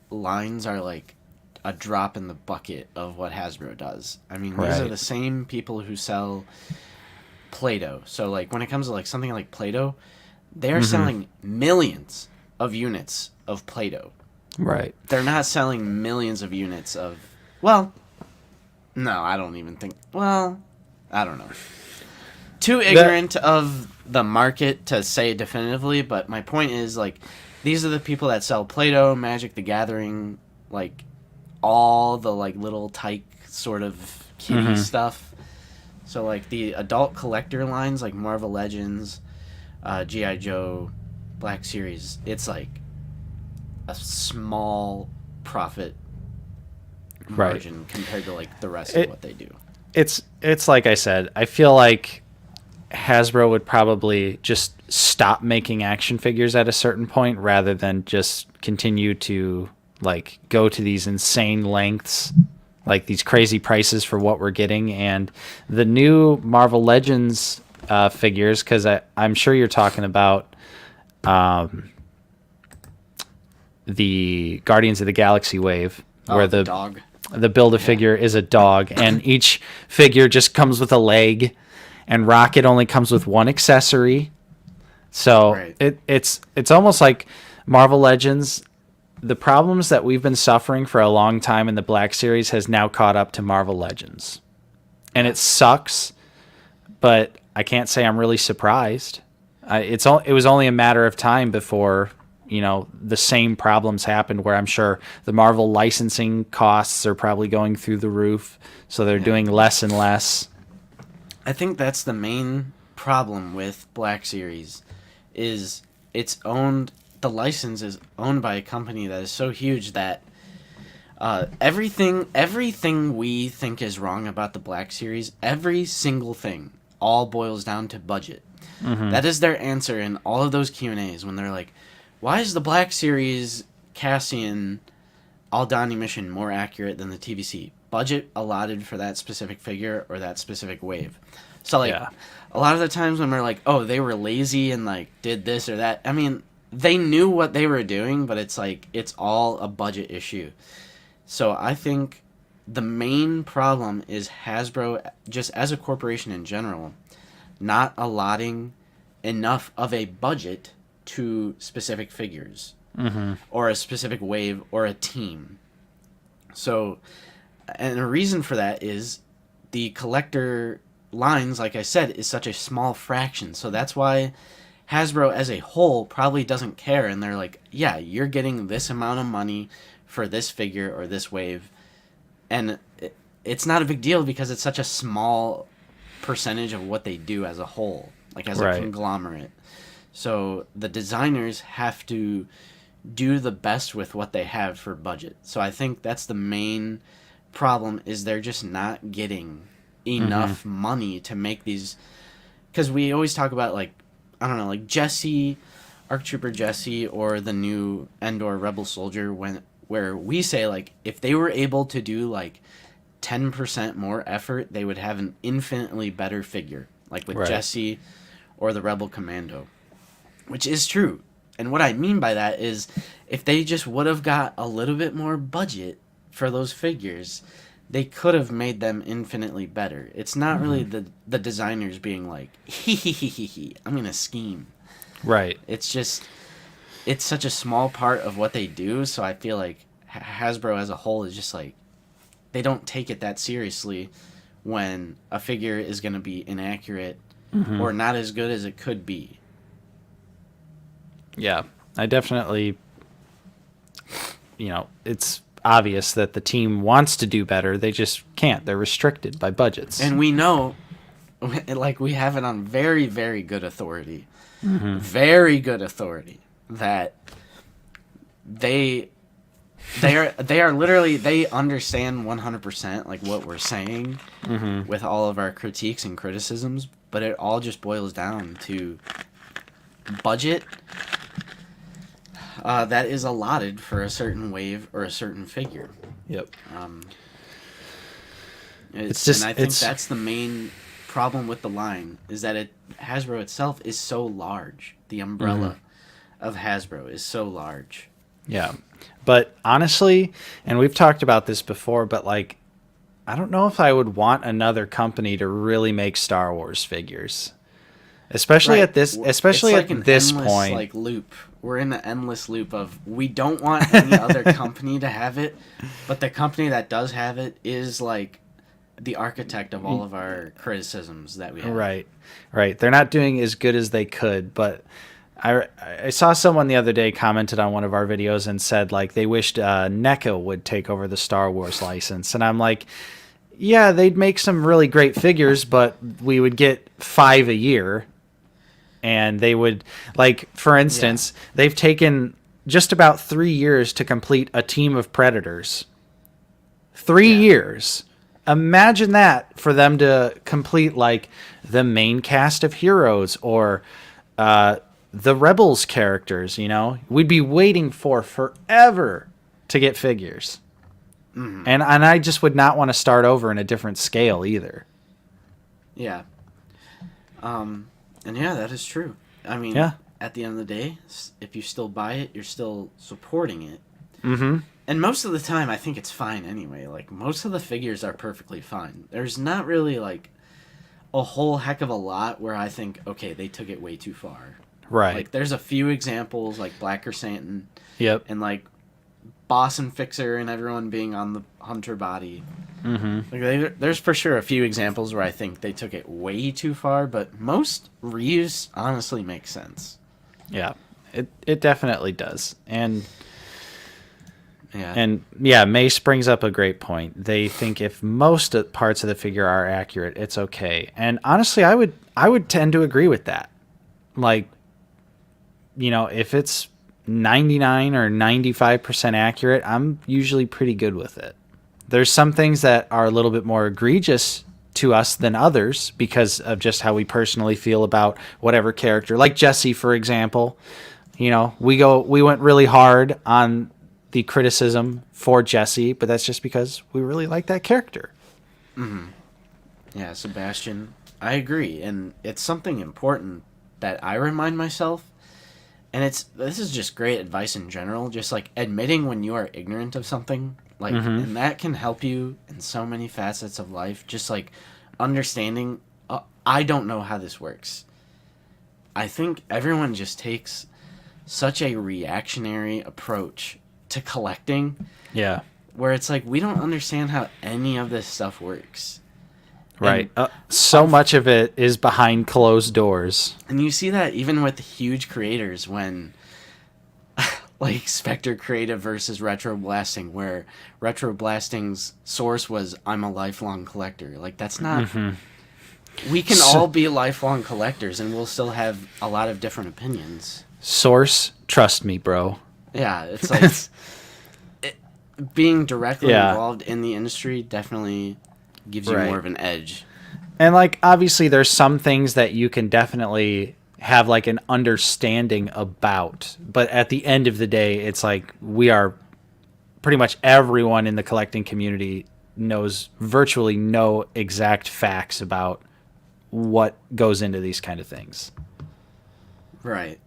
lines are like a drop in the bucket of what Hasbro does. I mean, these are the same people who sell Play-Doh. So, like, when it comes to, like, something like Play-Doh, they're selling millions of units of Play-Doh. Right. They're not selling millions of units of... Well, no, I don't even think... Well, I don't know. Too ignorant of the market to say definitively, but my point is, like, these are the people that sell Play-Doh, Magic the Gathering, like, all the, like, little tyke sort of kitty stuff. So, like, the adult collector lines, like Marvel Legends, G.I. Joe, Black Series, it's, like, a small profit margin compared to, like, the rest of what they do. It's like I said, I feel like Hasbro would probably just stop making action figures at a certain point rather than just continue to, like, go to these insane lengths, like these crazy prices for what we're getting. And the new Marvel Legends figures, because I'm sure you're talking about the Guardians of the Galaxy wave, where the dog. The Build-A-Figure is a dog, and each figure just comes with a leg, and Rocket only comes with one accessory. So it's almost like Marvel Legends, the problems that we've been suffering for a long time in the Black Series has now caught up to Marvel Legends. and it sucks, but I can't say I'm really surprised. It was only a matter of time before, the same problems happened, where I'm sure the Marvel licensing costs are probably going through the roof, so they're doing less and less. I think that's the main problem with Black Series, is the license is owned by a company that is so huge that everything we think is wrong about the Black Series, every single thing, all boils down to budget. Mm-hmm. That is their answer in all of those Q&As when they're like, why is the Black Series Cassian Aldani mission more accurate than the TVC? Budget allotted for that specific figure or that specific wave. So, a lot of the times when we're like, oh, they were lazy and, did this or that, I mean, they knew what they were doing, but it's all a budget issue. So I think the main problem is Hasbro, just as a corporation in general, not allotting enough of a budget to specific figures, or a specific wave or a team. So, and a reason for that is the collector lines, like I said, is such a small fraction. So that's why Hasbro as a whole probably doesn't care, and they're like, yeah, you're getting this amount of money for this figure or this wave, and it's not a big deal because it's such a small percentage of what they do as a whole, as a conglomerate. So the designers have to do the best with what they have for budget. So I think that's the main problem, is they're just not getting enough money to make these, because we always talk about Jesse, ARC Trooper Jesse, or the new Endor Rebel Soldier, where we say if they were able to do 10% more effort, they would have an infinitely better figure, with Jesse or the Rebel Commando, which is true. And what I mean by that is, if they just would have got a little bit more budget for those figures, they could have made them infinitely better. It's not really the designers being like, I'm going to scheme. Right. It's just, it's such a small part of what they do, so I feel like Hasbro as a whole is just they don't take it that seriously when a figure is going to be inaccurate or not as good as it could be. Yeah, I definitely, it's obvious that the team wants to do better. They just can't. They're restricted by budgets. And we know, we have it on very, very good authority, very good authority, that they are literally, they understand 100% what we're saying with all of our critiques and criticisms, but it all just boils down to budget that is allotted for a certain wave or a certain figure. Yep. And I think that's the main problem with the line, is that Hasbro itself is so large. The umbrella of Hasbro is so large. Yeah. But honestly, and we've talked about this before, but I don't know if I would want another company to really make Star Wars figures. Especially at this point. Loop. We're in an endless loop of, we don't want any other company to have it, but the company that does have it is the architect of all of our criticisms that we have. Right. They're not doing as good as they could, but I saw someone the other day commented on one of our videos and said they wished NECA would take over the Star Wars license, and I'm like, yeah, they'd make some really great figures, but we would get 5 a year. And they would, for instance, they've taken just about 3 years to complete a team of Predators. 3 years. Imagine that, for them to complete, the main cast of Heroes or the Rebels characters, We'd be waiting for forever to get figures. And I just would not want to start over in a different scale either. Yeah. And yeah, that is true. I mean, at the end of the day, if you still buy it, you're still supporting it. And most of the time, I think it's fine anyway. Most of the figures are perfectly fine. There's not really, a whole heck of a lot where I think, okay, they took it way too far. Right. There's a few examples, Black Chrysanthemum. Yep. And, Boss and Fixer and everyone being on the Hunter body. Mm-hmm. Like there's for sure a few examples where I think they took it way too far, but most reuse honestly makes sense. Yeah, it definitely does. And Yeah. Mace brings up a great point. They think if most parts of the figure are accurate, it's okay. And honestly, I would tend to agree with that. Like, if it's 99 or 95% accurate, I'm usually pretty good with it. There's some things that are a little bit more egregious to us than others because of just how we personally feel about whatever character. Like Jesse, for example. We went really hard on the criticism for Jesse, but that's just because we really like that character. Mm-hmm. Yeah, Sebastian, I agree, and it's something important that I remind myself. And this is just great advice in general, just like admitting when you are ignorant of something, like, and that can help you in so many facets of life. Just like understanding, I don't know how this works. I think everyone just takes such a reactionary approach to collecting. Yeah. Where it's like, we don't understand how any of this stuff works. Right. So much of it is behind closed doors. And you see that even with huge creators when, like, Spectre Creative versus Retro Blasting, where Retro Blasting's source was, I'm a lifelong collector. Like, that's not... We can all be lifelong collectors, and we'll still have a lot of different opinions. Source, trust me, bro. Yeah, it's like... being directly involved in the industry definitely gives you more of an edge. And like obviously there's some things that you can definitely have like an understanding about, but at the end of the day it's like we are pretty much everyone in the collecting community knows virtually no exact facts about what goes into these kind of things. Right.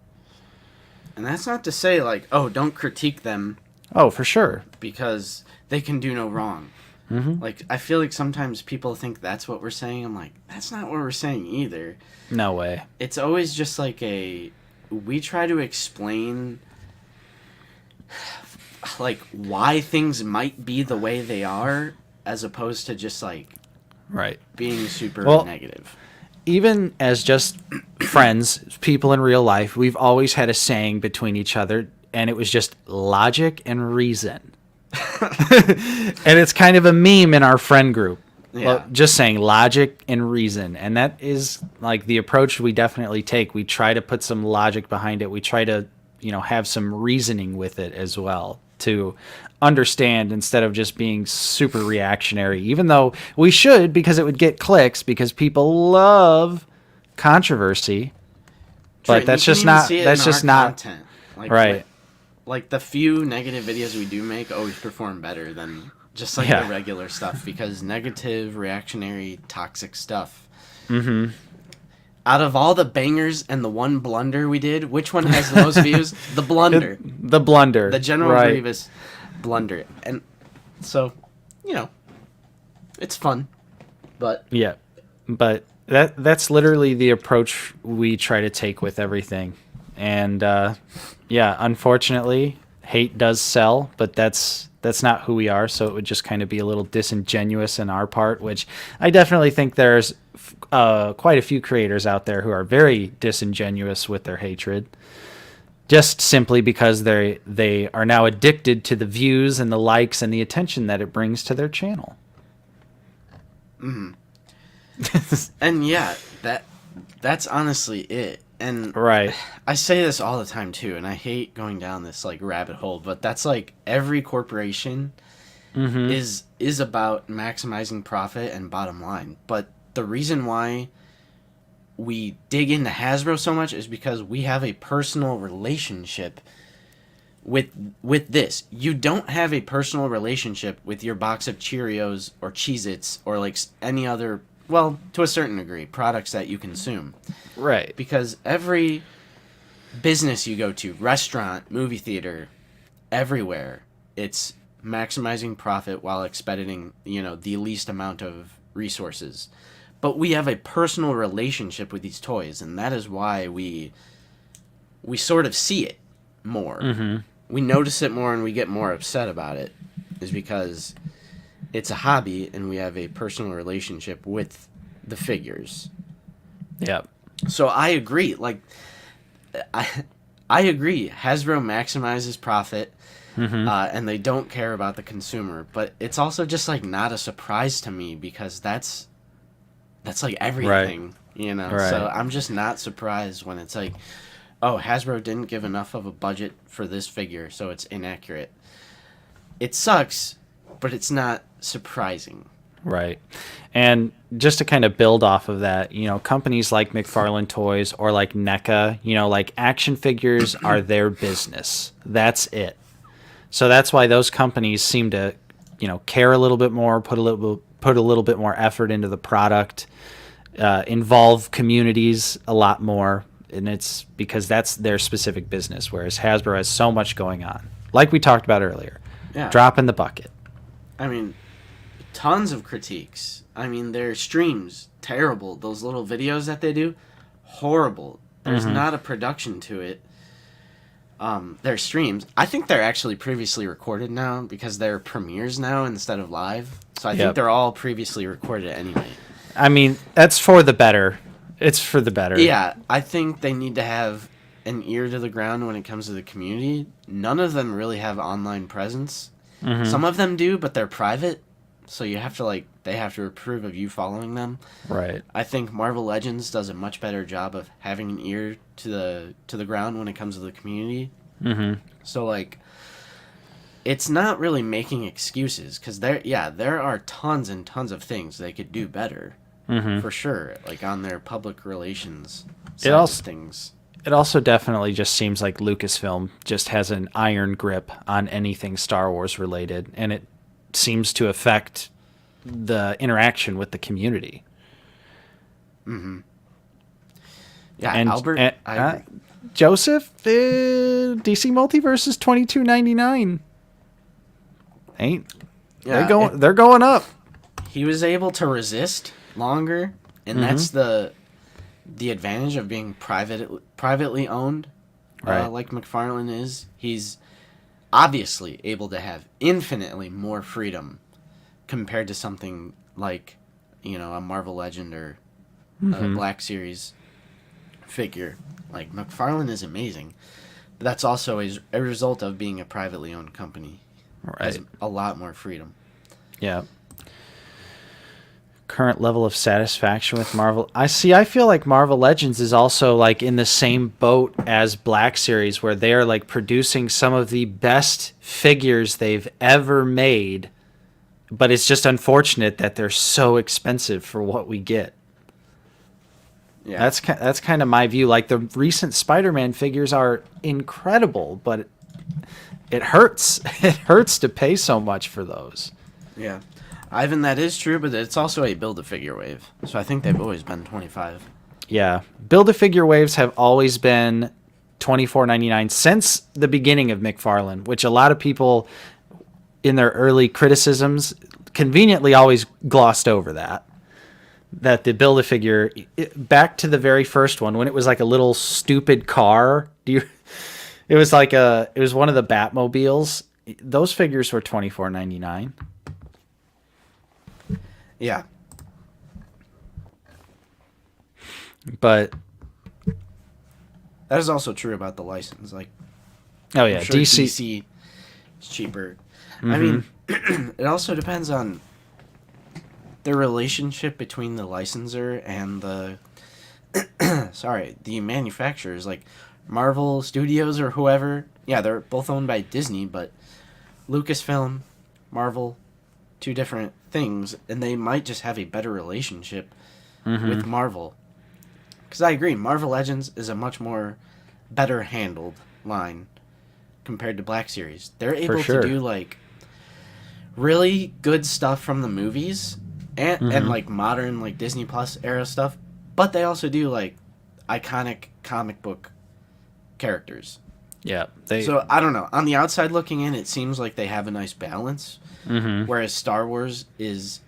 And that's not to say like, oh, don't critique them. Oh, for sure. Because they can do no wrong. Mm-hmm. Like, I feel like sometimes people think that's what we're saying. I'm like, that's not what we're saying either. No way. It's always just like we try to explain, like, why things might be the way they are, as opposed to just, like, being super negative. Even as just friends, people in real life, we've always had a saying between each other, and it was just logic and reason. And it's kind of a meme in our friend group. Yeah. Well, just saying logic and reason. And that is like the approach we definitely take. We try to put some logic behind it. We try to, have some reasoning with it as well to understand instead of just being super reactionary, even though we should, because it would get clicks because people love controversy. But that's just not content. Like, right. Like the few negative videos we do make always perform better than just like the regular stuff, because negative, reactionary, toxic stuff. Mm-hmm. Out of all the bangers and the one blunder we did, which one has the most views? The blunder. The blunder. The General Grievous blunder. And so, it's fun. But yeah. But that's literally the approach we try to take with everything. And unfortunately, hate does sell, but that's not who we are, so it would just kind of be a little disingenuous in our part, which I definitely think there's quite a few creators out there who are very disingenuous with their hatred, just simply because they are now addicted to the views and the likes and the attention that it brings to their channel. Mm-hmm. And that's honestly it. And I say this all the time too, and I hate going down this like rabbit hole, but that's like every corporation is about maximizing profit and bottom line. But the reason why we dig into Hasbro so much is because we have a personal relationship with this. You don't have a personal relationship with your box of Cheerios or Cheez-Its or like any other, well, to a certain degree, products that you consume. Right. Because every business you go to, restaurant, movie theater, everywhere, it's maximizing profit while expediting, the least amount of resources. But we have a personal relationship with these toys, and that is why we sort of see it more. Mm-hmm. we notice it more and we get more upset about it is because it's a hobby and we have a personal relationship with the figures. Yep. So I agree. Like, I agree. Hasbro maximizes profit, and they don't care about the consumer. But it's also just like not a surprise to me because that's like everything, you know. Right. So I'm just not surprised when it's like, oh, Hasbro didn't give enough of a budget for this figure, so it's inaccurate. It sucks, but it's not surprising. Right. And just to kind of build off of that, you know, companies like McFarlane Toys or like NECA, you know, like action figures are their business. That's it. So that's why those companies seem to, you know, care a little bit more, put a little bit more effort into the product, involve communities a lot more, and it's because that's their specific business, whereas Hasbro has so much going on. Like we talked about earlier. Yeah. Drop in the bucket. I mean, tons of critiques. I mean, their streams, terrible. Those little videos that they do, horrible. There's not a production to it. Their streams, I think they're actually previously recorded now because they're premieres now instead of live. So I think they're all previously recorded anyway. I mean, that's for the better. It's for the better. Yeah, I think they need to have an ear to the ground when it comes to the community. None of them really have online presence. Some of them do, but they're private. So you have to they have to approve of you following them. Right. I think Marvel Legends does a much better job of having an ear to the ground when it comes to the community. So it's not really making excuses because there are tons and tons of things they could do better for sure. Like on their public relations side of things. It also definitely just seems like Lucasfilm just has an iron grip on anything Star Wars related, and it seems to affect the interaction with the community. Yeah, And Albert, I agree. Joseph, DC Multiverse is $22.99. They're going up. He was able to resist longer, and that's the advantage of being privately owned, Right. like McFarlane is. He's obviously able to have infinitely more freedom compared to something like, you know, a Marvel Legend or a Black Series figure. Like, McFarlane is amazing. But that's also a result of being a privately owned company. Right. Has a lot more freedom. Yeah. Current level of satisfaction with Marvel. I feel like Marvel Legends is also like in the same boat as Black Series, where they are like producing some of the best figures they've ever made, but it's just unfortunate that they're so expensive for what we get. Yeah. That's kind of my view. Like the recent Spider-Man figures are incredible, but it hurts. It hurts to pay so much for those. Yeah. Ivan, that is true, but it's also a Build-A-Figure wave. So I think they've always been $25. Yeah. Build-A-Figure waves have always been $24.99 since the beginning of McFarlane, which a lot of people in their early criticisms conveniently always glossed over that the Build-A-Figure, back to the very first one, when it was like a little stupid car, it was one of the Batmobiles. Those figures were $24.99. Yeah. But That is also true about the license. Like, oh yeah, I'm sure DC is cheaper. I mean, it also depends on the relationship between the licensor and the the manufacturers, like Marvel Studios or whoever. Yeah, they're both owned by Disney, but Lucasfilm, Marvel, two different things, and they might just have a better relationship with Marvel. Because I agree, Marvel Legends is a much more better handled line compared to Black Series. They're able to do like really good stuff from the movies and like modern like Disney Plus era stuff, but they also do like iconic comic book characters. Yeah. So I don't know. On the outside looking in, it seems like they have a nice balance. Whereas Star Wars is,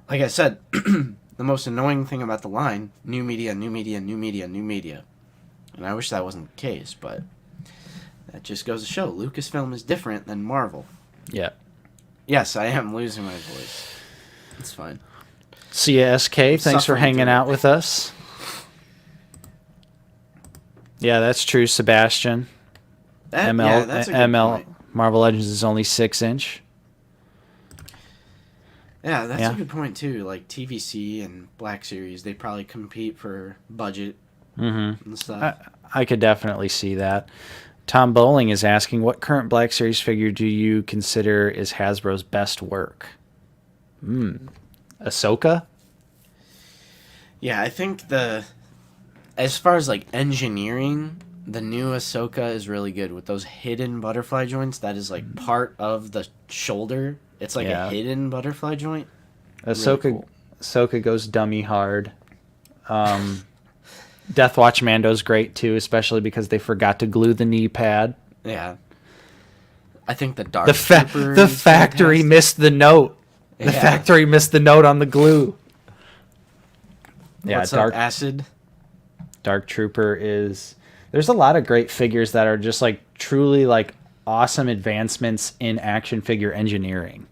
like I said, the most annoying thing about the line: new media, new media, new media, new media. And I wish that wasn't the case, but That just goes to show Lucasfilm is different than Marvel. Yeah. Yes, I am losing my voice. It's fine. See ya, SK. Thanks for suffering hanging through out it. with us. Yeah, that's true, Sebastian. Yeah, that's a good ML point. Marvel Legends is only 6-inch. Yeah, that's Yeah. a good point too. Like TVC and Black Series, they probably compete for budget and stuff. I could definitely see that. Tom Bowling is asking, what current Black Series figure do you consider is Hasbro's best work? Ahsoka? Yeah, I think as far as like engineering, the new Ahsoka is really good with those hidden butterfly joints. That is like part of the shoulder. It's like Yeah. a hidden butterfly joint. Ahsoka, Really cool. Ahsoka goes dummy hard. Death Watch Mando's great too, especially because they forgot to glue the knee pad. Yeah. I think the Dark The Trooper the is factory fantastic. missed the note. The Yeah. factory missed the note on the glue. Yeah, What's up, Acid? Dark Trooper is. There's a lot of great figures that are just like truly like awesome advancements in action figure engineering.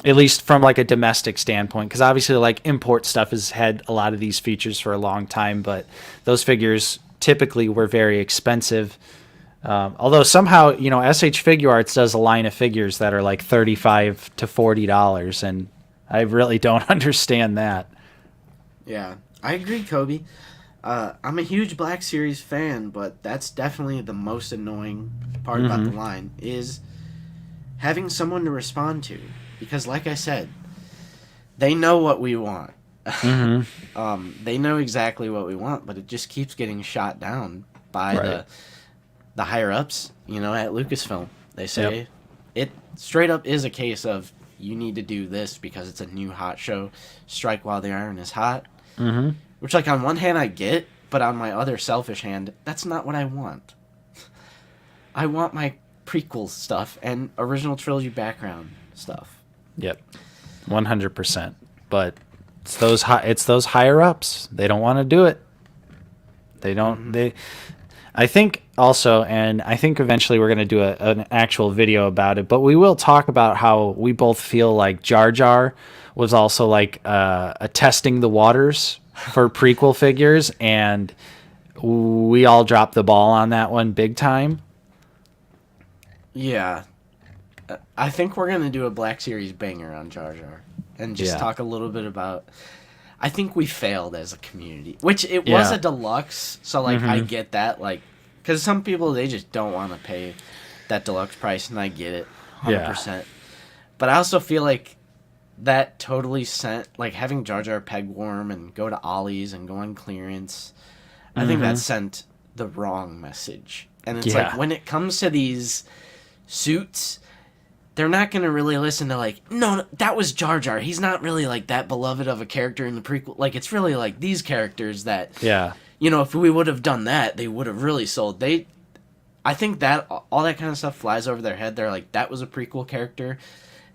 At least from like a domestic standpoint, because obviously like import stuff has had a lot of these features for a long time, but those figures typically were very expensive. Although somehow, SH Figure Arts does a line of figures that are like $35 to $40, and I really don't understand that. Yeah, I agree, Kobe. I'm a huge Black Series fan, but that's definitely the most annoying part about the line is having someone to respond to. Because, like I said, they know what we want. They know exactly what we want, but it just keeps getting shot down by the higher ups. At Lucasfilm, they say it straight up is a case of you need to do this because it's a new hot show. Strike while the iron is hot. Which, like, on one hand I get, but on my other selfish hand, that's not what I want. I want my prequel stuff and original trilogy background stuff. Yep, 100%. But it's those higher ups. They don't want to do it. They don't. I think also, and I think eventually we're going to do an actual video about it. But we will talk about how we both feel like Jar Jar was also like a testing the waters for prequel figures, and we all dropped the ball on that one big time. Yeah. I think we're going to do a Black Series banger on Jar Jar and just talk a little bit about... I think we failed as a community, which it was a deluxe, so, like, I get that, like, because some people, they just don't want to pay that deluxe price, and I get it, 100%. Yeah. But I also feel like that totally sent, like, having Jar Jar peg warm and go to Ollie's and go on clearance, I think that sent the wrong message. And it's like, when it comes to these suits... They're not going to really listen to, like, no, that was Jar Jar. He's not really, like, that beloved of a character in the prequel. Like, it's really, like, these characters that, if we would have done that, they would have really sold. I think that, all that kind of stuff flies over their head. They're like, that was a prequel character.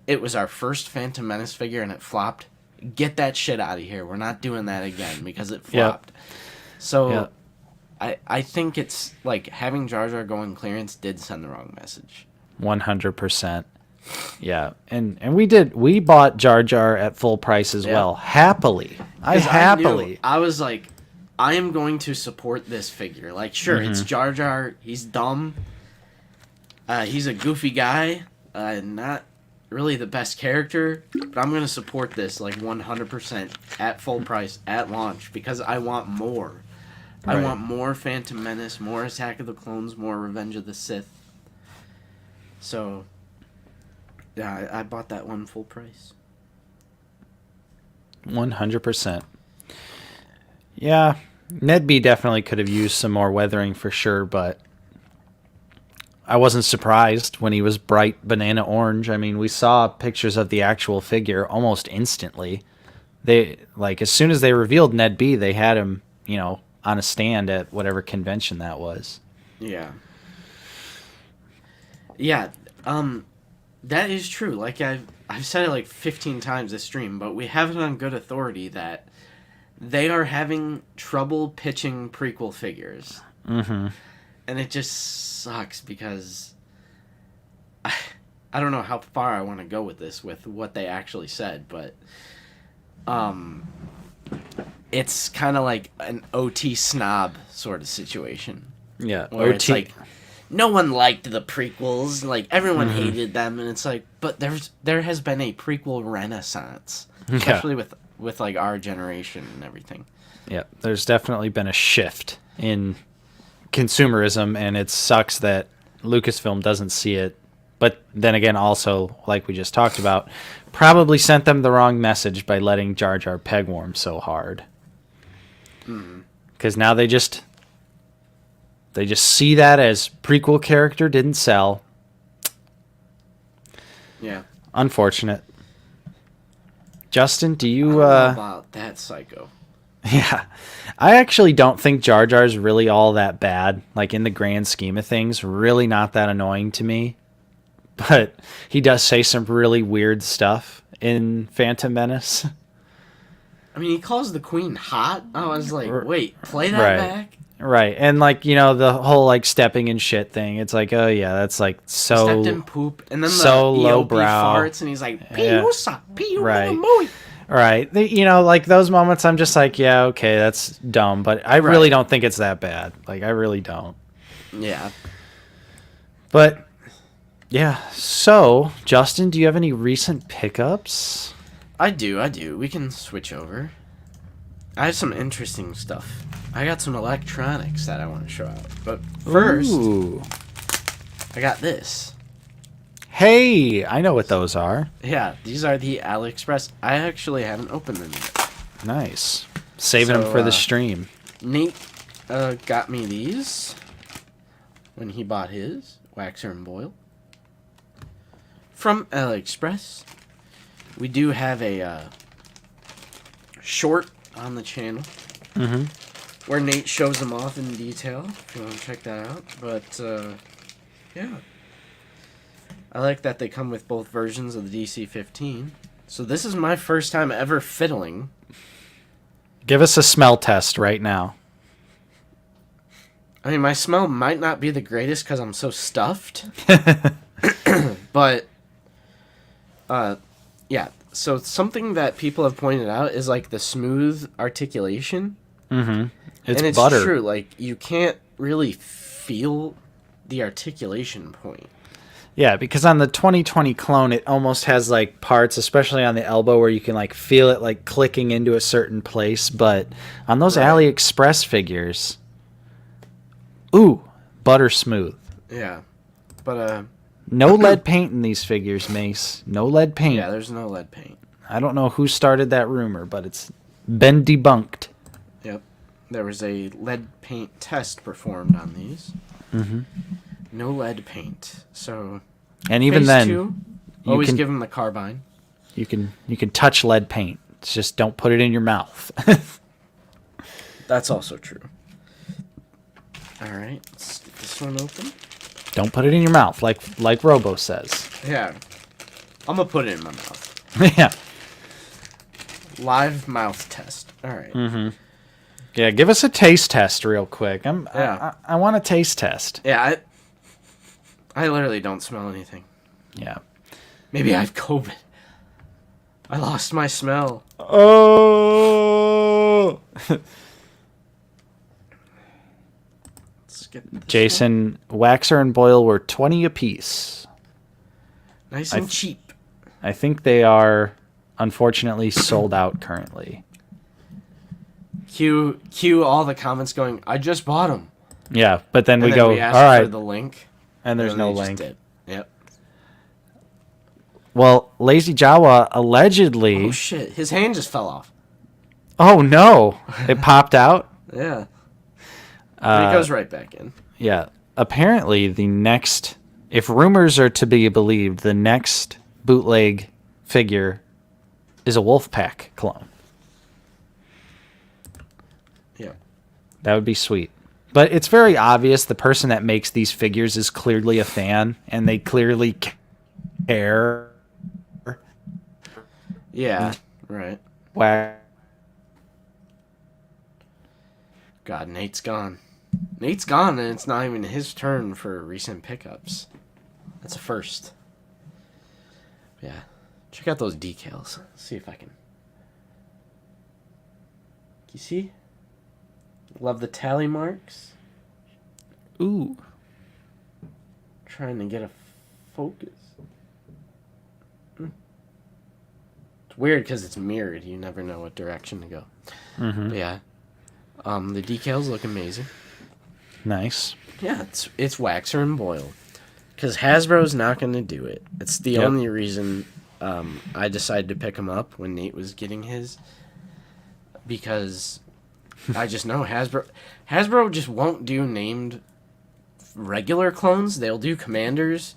It was our first Phantom Menace figure, and it flopped. Get that shit out of here. We're not doing that again, because it flopped. So, I think it's, like, having Jar Jar go on clearance did send the wrong message. 100%. Yeah, and we bought Jar Jar at full price as well. Happily. I was like, I am going to support this figure. Like, sure, it's Jar Jar. He's dumb. He's a goofy guy. Not really the best character. But I'm going to support this, like, 100% at full price at launch because I want more. I want more Phantom Menace, more Attack of the Clones, more Revenge of the Sith. So... yeah, I bought that one full price. 100%. Yeah, Ned B definitely could have used some more weathering for sure, but I wasn't surprised when he was bright banana orange. I mean, we saw pictures of the actual figure almost instantly. They, like, as soon as they revealed Ned B, they had him, on a stand at whatever convention that was. Yeah. Yeah, that is true. Like, I've said it like 15 times this stream, but we have it on good authority that they are having trouble pitching prequel figures. And And it just sucks because I don't know how far I want to go with this, with what they actually said, but it's kind of like an OT snob sort of situation. Yeah, Where it's like, no one liked the prequels, like everyone hated them, and it's like, but there has been a prequel renaissance, especially with like our generation and everything. Yeah, there's definitely been a shift in consumerism, and it sucks that Lucasfilm doesn't see it. But then again, also, like we just talked about, probably sent them the wrong message by letting Jar Jar pegworm so hard. Because now they just see that as prequel character didn't sell. Yeah. Unfortunate. Justin, do you... I don't know about that psycho. Yeah. I actually don't think Jar Jar's really all that bad. Like, in the grand scheme of things, really not that annoying to me. But he does say some really weird stuff in Phantom Menace. I mean, he calls the queen hot. I was like, wait, play that back? Right. And, like, you know, the whole, like, stepping in shit thing. It's like, oh, yeah, that's, like, so... Stepped in poop. And then so the lowbrow. farts, and he's like, Piusa, Right. Piusa, Right. You know, like, those moments, I'm just like, yeah, okay, that's dumb. But I really don't think it's that bad. Like, I really don't. Yeah. But, yeah. So, Justin, do you have any recent pickups? I do. We can switch over. I have some interesting stuff. I got some electronics that I want to show out. But first, I got this. Hey, I know what those are. Yeah, these are the AliExpress. I actually haven't opened them yet. Nice. Saving them for the stream. Nate got me these when he bought his waxer and boil from AliExpress. We do have a short on the channel where Nate shows them off in detail, if you want to check that out. But yeah, I like that they come with both versions of the DC-15. So this is my first time ever fiddling. Give us a smell test right now. I mean, my smell might not be the greatest because I'm so stuffed. But, yeah. So something that people have pointed out is, like, the smooth articulation. It's butter. True. Like, you can't really feel the articulation point. Yeah, because on the 2020 clone, it almost has, like, parts, especially on the elbow, where you can, like, feel it, like, clicking into a certain place. But on those AliExpress figures, ooh, butter smooth. Yeah. But, no lead paint in these figures, Mace. No lead paint. Yeah, there's no lead paint. I don't know who started that rumor, but it's been debunked. Yep. There was a lead paint test performed on these. No lead paint. So, and even then, you always give them the carbine. You can touch lead paint. It's just don't put it in your mouth. That's also true. All right, let's get this one open. Don't put it in your mouth, like Robo says. Yeah, I'm gonna put it in my mouth. Yeah. Live mouth test. All right. Yeah, give us a taste test real quick. I want a taste test. Yeah, I literally don't smell anything. Yeah. Maybe I have COVID. I lost my smell. Oh. Let's get this Jason, Waxer and Boyle were 20 apiece. nice and cheap. I think they are, unfortunately, sold out currently. Cue all the comments going, I just bought them. Yeah, but then we And go, we ask all right. for the link. And there's no they just link. did. Yep. Well, Lazy Jawa allegedly... Oh, shit. His hand just fell off. Oh, no. It popped out? Yeah. But it goes right back in. Yeah. Apparently, the next... If rumors are to be believed, the next bootleg figure is a Wolfpack clone. Yeah. That would be sweet. But it's very obvious the person that makes these figures is clearly a fan, and they clearly care. Yeah, right. Wow. God, Nate's gone. Nate's gone, and it's not even his turn for recent pickups. That's a first. Yeah. Check out those decals. See if I can. You see? Love the tally marks. Ooh. Trying to get a focus. It's weird because it's mirrored. You never know what direction to go. Mm-hmm. But yeah. The decals look amazing. Nice. Yeah, it's waxer and boil. Because Hasbro's not going to do it. It's the only reason I decided to pick him up when Nate was getting his. Because I just know Hasbro just won't do named regular clones. They'll do commanders.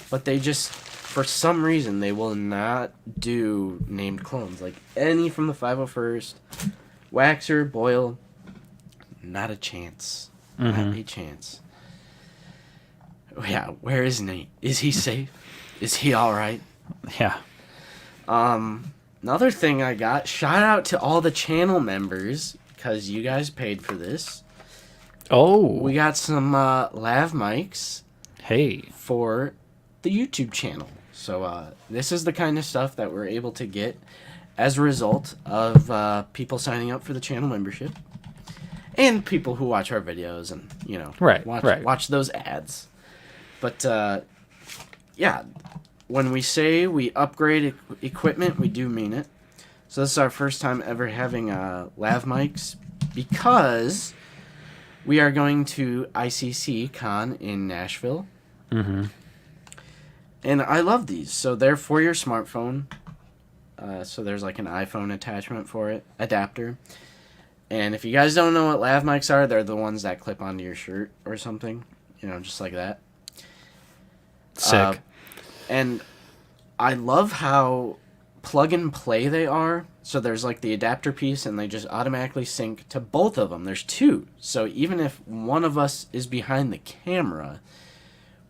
But they just, for some reason, they will not do named clones. Like any from the 501st, Waxer, Boyle, not a chance. Not a chance. Yeah, where is Nate? Is he safe? Is he alright? Yeah. Another thing I got, shout out to all the channel members, because you guys paid for this. Oh. We got some lav mics. Hey. For the YouTube channel. So this is the kind of stuff that we're able to get as a result of people signing up for the channel membership. And people who watch our videos and, watch those ads. But, yeah, when we say we upgrade equipment, we do mean it. So this is our first time ever having lav mics because we are going to ICC Con in Nashville. Mm-hmm. And I love these. So they're for your smartphone. So there's like an iPhone attachment for it, adapter. And if you guys don't know what lav mics are, they're the ones that clip onto your shirt or something. Just like that. Sick. And I love how plug and play they are. So there's like the adapter piece and they just automatically sync to both of them. There's two. So even if one of us is behind the camera,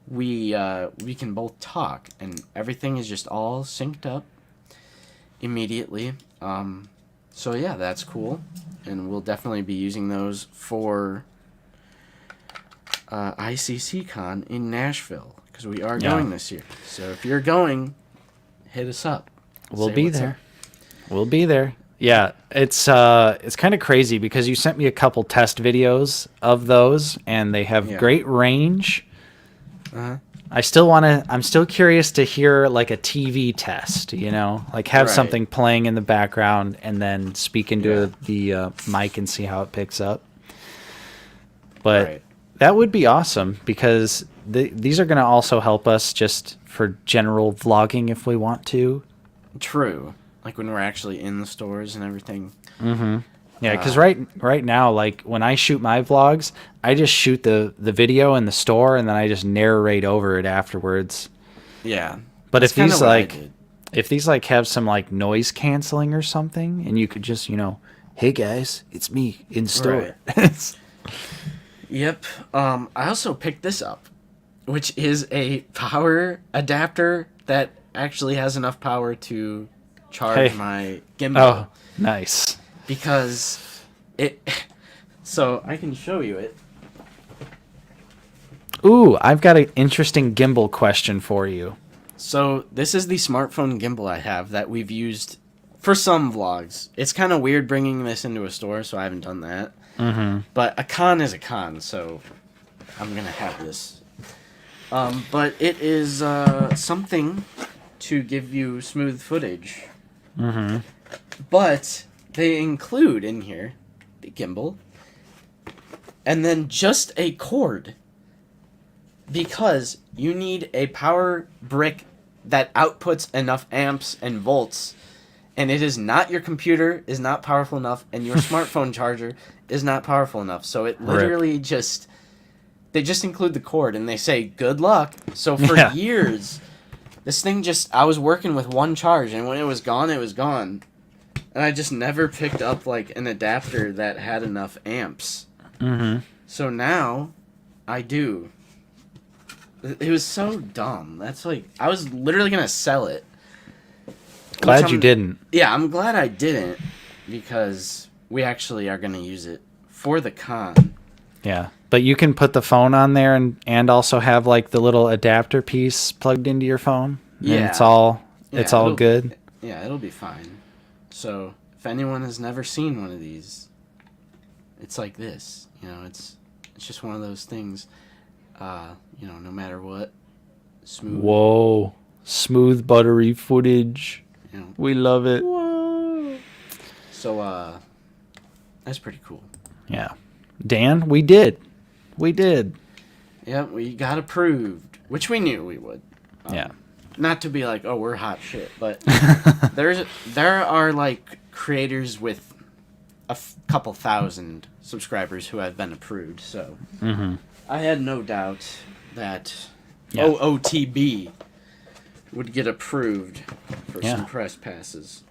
we can both talk and everything is just all synced up immediately. So yeah, that's cool. And we'll definitely be using those for ICC Con in Nashville because we are going this year. So if you're going, hit us up. We'll be there. We'll be there. Yeah, it's kind of crazy because you sent me a couple test videos of those, and they have great range. I'm still curious to hear like a TV test, like have something playing in the background and then speak into the mic and see how it picks up. But that would be awesome because these are going to also help us just for general vlogging if we want to. True. Like when we're actually in the stores and everything. Mm-hmm. Yeah, because right now, like when I shoot my vlogs, I just shoot the video in the store and then I just narrate over it afterwards. Yeah. But if these have some like noise canceling or something, and you could just hey guys, it's me in store. Right. Yep. I also picked this up, which is a power adapter that actually has enough power to charge my gimbal. Oh, nice. Because so I can show you it. Ooh, I've got an interesting gimbal question for you. So this is the smartphone gimbal I have that we've used for some vlogs. It's kind of weird bringing this into a store, so I haven't done that. Mm-hmm. But a con is a con, so I'm going to have this. But it is something to give you smooth footage. Mm-hmm. But they include in here the gimbal and then just a cord because you need a power brick that outputs enough amps and volts, and it is not your computer is not powerful enough and your smartphone charger is not powerful enough. So it literally they just include the cord and they say good luck. So for years this thing I was working with one charge, and when it was gone, it was gone. And I just never picked up, like, an adapter that had enough amps. Mm-hmm. So now, I do. It was so dumb. That's, like, I was literally going to sell it. Glad you didn't. Yeah, I'm glad I didn't, because we actually are going to use it for the con. Yeah, but you can put the phone on there and also have like the little adapter piece plugged into your phone. And Yeah. it's all it'll- good. Yeah, it'll be fine. So if anyone has never seen one of these, it's like this. It's just one of those things. No matter what, smooth. Whoa, smooth buttery footage. We love it. Whoa. So that's pretty cool. Yeah, Dan, we did. Yep, we got approved, which we knew we would. Yeah. Not to be like, oh, we're hot shit, but there are like creators with a couple thousand subscribers who have been approved. So I had no doubt that OOTB would get approved for some press passes.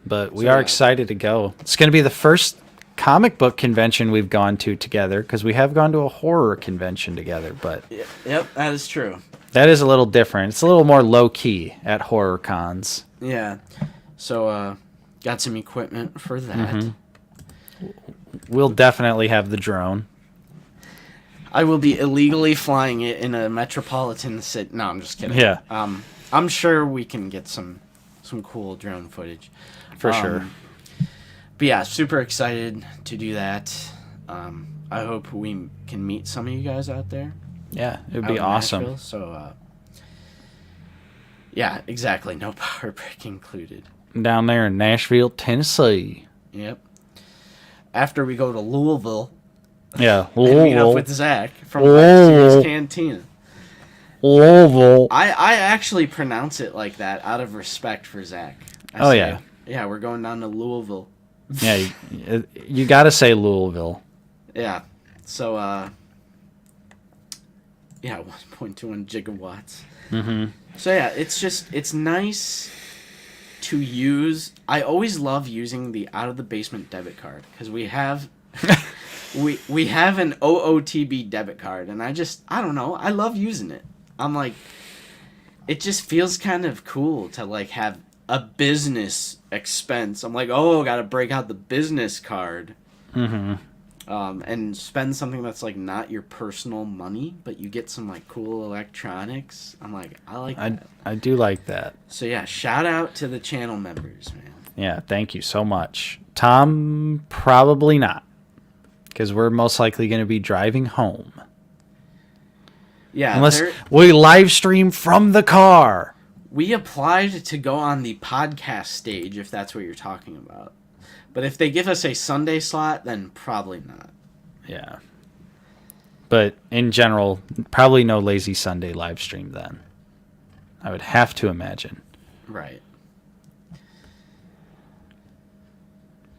But we are excited to go. It's going to be the first comic book convention we've gone to together, because we have gone to a horror convention together. But yep, that is true. That is a little different. It's a little more low key at horror cons. Yeah. So got some equipment for that. We'll definitely have the drone. I will be illegally flying it in a metropolitan city. No, I'm just kidding. Yeah. I'm sure we can get some cool drone footage. For sure. But yeah, super excited to do that. I hope we can meet some of you guys out there. Yeah, it would be awesome. Nashville, so, yeah, exactly. No power break included. Down there in Nashville, Tennessee. Yep. After we go to Louisville. Yeah, and meet up with Zach from Livestream's Cantina. Louisville. I actually pronounce it like that out of respect for Zach. Yeah, we're going down to Louisville. Yeah, you got to say Louisville. Yeah. So, 1.21 gigawatts. So yeah, it's nice to use. I always love using the out of the basement debit card, because we have we have an OOTB debit card, and I don't know, I love using it. I'm like, it just feels kind of cool to like have a business expense. I'm like, oh, gotta break out the business card. And spend something that's like not your personal money, but you get some like cool electronics. I'm like, I like that. I do like that. So yeah, shout out to the channel members, man. Yeah, thank you so much. Tom, probably not, because we're most likely going to be driving home. Yeah, unless we live stream from the car. We applied to go on the podcast stage, if that's what you're talking about. But if they give us a Sunday slot, then probably not. Yeah. But in general, probably no Lazy Sunday live stream then. I would have to imagine. Right.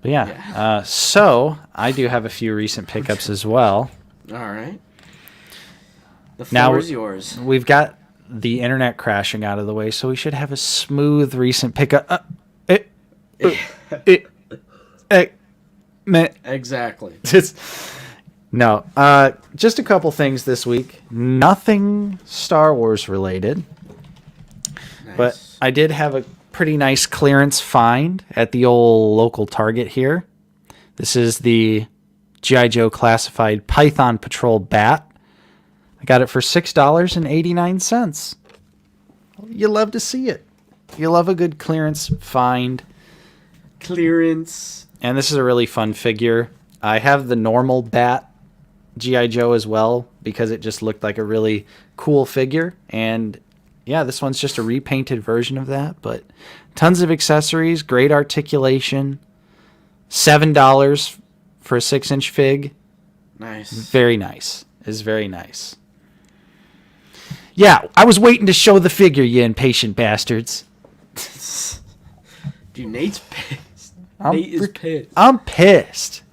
But yeah. So I do have a few recent pickups as well. All right. The floor is yours. We've got the internet crashing out of the way, so we should have a smooth recent pickup. Exactly. Just a couple things this week. Nothing Star Wars related. Nice. But I did have a pretty nice clearance find at the old local Target here. This is the G.I. Joe Classified Python Patrol Bat. I got it for $6.89. You love to see it. You love a good clearance find. Clearance. And this is a really fun figure. I have the normal Bat G.I. Joe as well, because it just looked like a really cool figure. And yeah, this one's just a repainted version of that, but tons of accessories, great articulation. $7 for a 6-inch fig. Nice. Very nice. It's very nice. Yeah, I was waiting to show the figure, you impatient bastards. Dude, Nate's pissed. Nate is pissed. I'm pissed.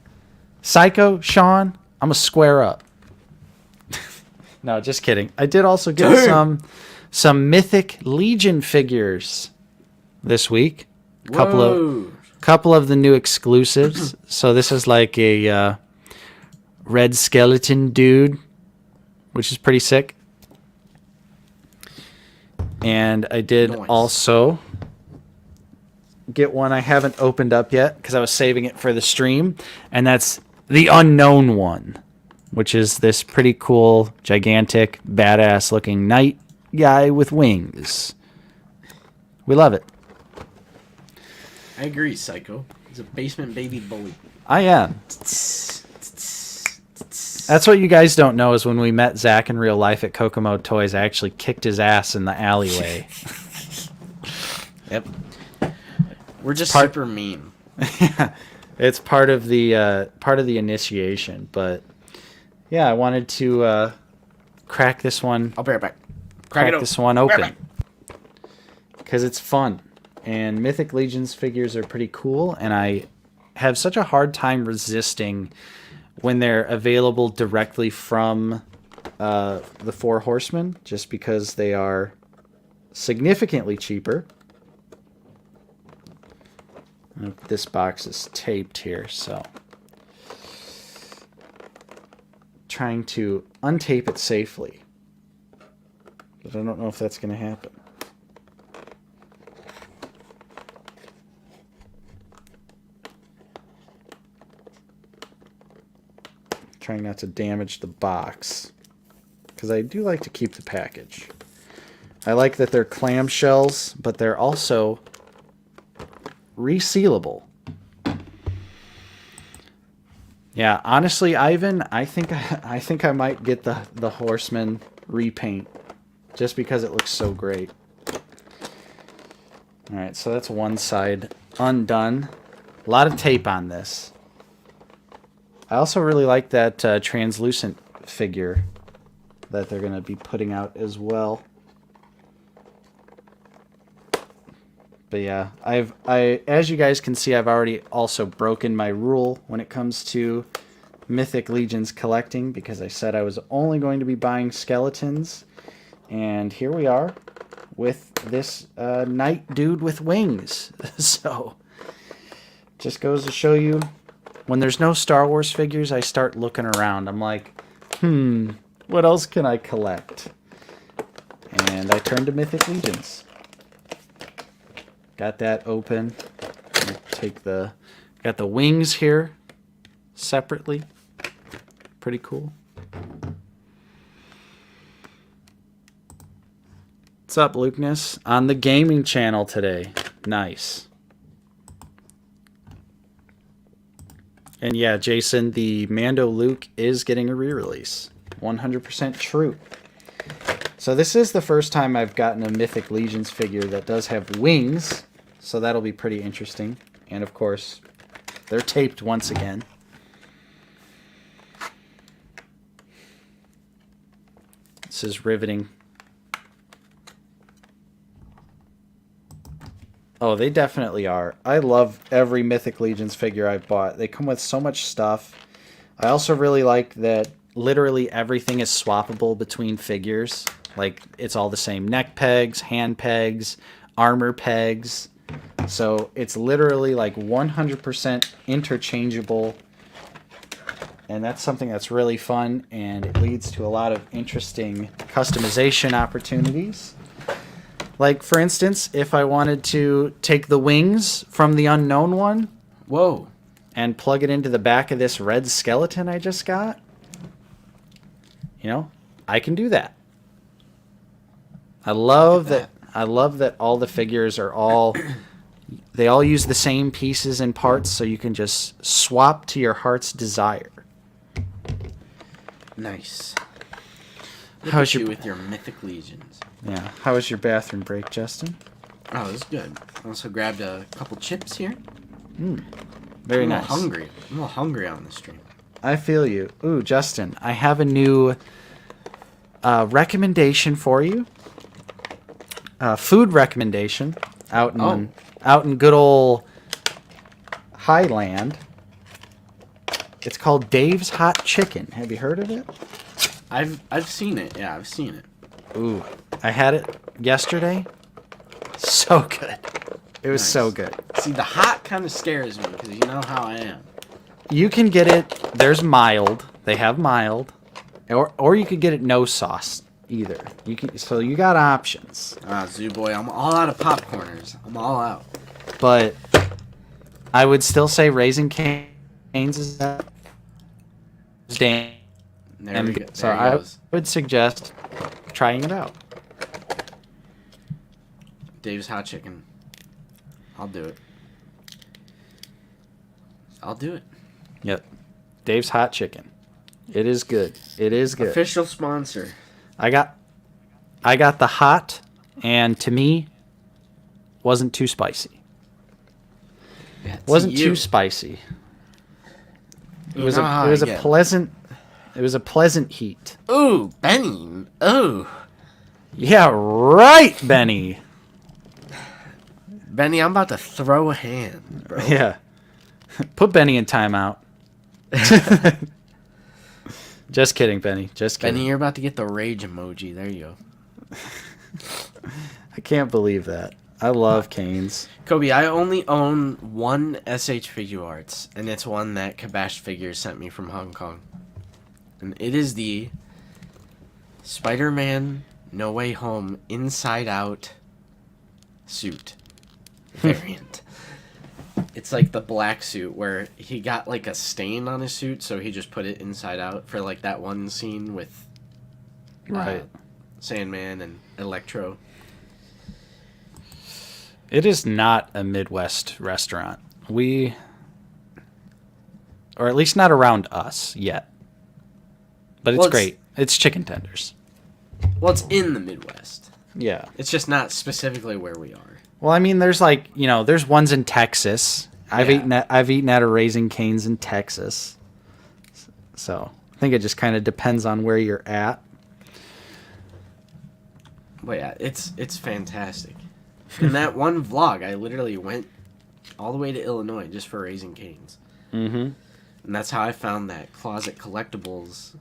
Psycho, Sean, I'm a square up. No, just kidding. I did also get some Mythic Legion figures this week. Couple of the new exclusives. So this is like a red skeleton dude, which is pretty sick. And I did also get one I haven't opened up yet because I was saving it for the stream, and that's the Unknown One. which is this pretty cool, gigantic, badass-looking knight guy with wings. We love it. I agree, Psycho. He's a basement baby bully. I am. That's what you guys don't know is when we met Zach in real life at Kokomo Toys, I actually kicked his ass in the alleyway. Yep. We're just super mean. It's part of the initiation, but yeah, I wanted to crack this one. I'll be right back. Crack this one open because it's fun, and Mythic Legions figures are pretty cool, and I have such a hard time resisting when they're available directly from the Four Horsemen, just because they are significantly cheaper. This box is taped here, so trying to untape it safely, but I don't know if that's going to happen. Trying not to damage the box, because I do like to keep the package. I like that they're clamshells, but they're also resealable. Yeah, honestly, Ivan, I think I might get the Horseman repaint just because it looks so great. All right, so that's one side undone. A lot of tape on this. I also really like that translucent figure that they're going to be putting out as well. But yeah, as you guys can see, I've already also broken my rule when it comes to Mythic Legions collecting, because I said I was only going to be buying skeletons, and here we are with this knight dude with wings. So just goes to show you, when there's no Star Wars figures, I start looking around. I'm like, what else can I collect? And I turn to Mythic Legions. Got that open. Got the wings here separately. Pretty cool. What's up, Lukeness? On the gaming channel today. Nice. And yeah, Jason, the Mando Luke is getting a re-release. 100% true. So this is the first time I've gotten a Mythic Legions figure that does have wings. So that'll be pretty interesting. And of course, they're taped once again. This is riveting. Oh, they definitely are. I love every Mythic Legions figure I've bought. They come with so much stuff. I also really like that literally everything is swappable between figures. Like, it's all the same neck pegs, hand pegs, armor pegs. So it's literally like 100% interchangeable. And that's something that's really fun, and it leads to a lot of interesting customization opportunities. Like, for instance, if I wanted to take the wings from the unknown one, whoa, and plug it into the back of this red skeleton I just got, you know, I can do that. I love that. I love that all the figures are all, they all use the same pieces and parts, so you can just swap to your heart's desire. Nice. How's you with your Mythic Legions? Yeah. How was your bathroom break, Justin? Oh, it was good. I also grabbed a couple chips here. Very nice. I'm a little hungry on the stream. I feel you. Ooh, Justin, I have a new recommendation for you. Food recommendation out in good old Highland. It's called Dave's Hot Chicken. Have you heard of it? I've seen it. Yeah, I've seen it. Ooh, I had it yesterday. So good. It was so good. See, the hot kind of scares me because you know how I am. You can get it. There's mild. They have mild, or you could get it no sauce either. You can. So you got options. Zoo boy, I'm all out of popcorners. I'm all out. But I would still say Raising Cane's is damn There we go. So There he I goes. would suggest trying it out. Dave's Hot Chicken. I'll do it. I'll do it. Yep. Dave's Hot Chicken. It is good. It is good. Official sponsor. I got the hot, and to me, wasn't too spicy. Yeah, Wasn't too spicy. It was a pleasant heat. Ooh, Benny. Ooh. Yeah, right, Benny. Benny, I'm about to throw a hand, bro. Yeah. Put Benny in timeout. Just kidding, Benny. Just kidding. Benny, you're about to get the rage emoji. There you go. I can't believe that. I love canes. Kobe, I only own one SH Figure Arts, and it's one that Kabash Figures sent me from Hong Kong. And it is the Spider-Man No Way Home Inside Out suit variant. It's like the black suit where he got like a stain on his suit, so he just put it inside out for like that one scene with Right. Sandman and Electro. It is not a Midwest restaurant. Or at least not around us yet. But it's great. It's chicken tenders. Well, it's in the Midwest. Yeah. It's just not specifically where we are. Well, I mean, there's like, there's ones in Texas. I've eaten at a Raising Cane's in Texas. So I think it just kind of depends on where you're at. But yeah, it's fantastic. In that one vlog, I literally went all the way to Illinois just for Raising Cane's. Mm-hmm. And that's how I found that Closet Collectibles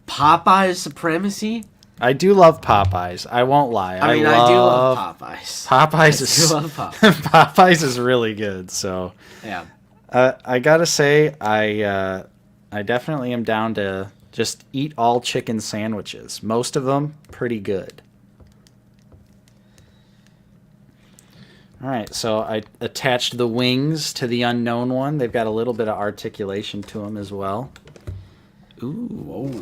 Popeyes Supremacy. I do love Popeyes. I won't lie. I do love Popeyes. Popeyes is really good. So Yeah. I gotta say, I definitely am down to just eat all chicken sandwiches. Most of them pretty good. All right, so I attached the wings to the unknown one. They've got a little bit of articulation to them as well. Ooh, whoa.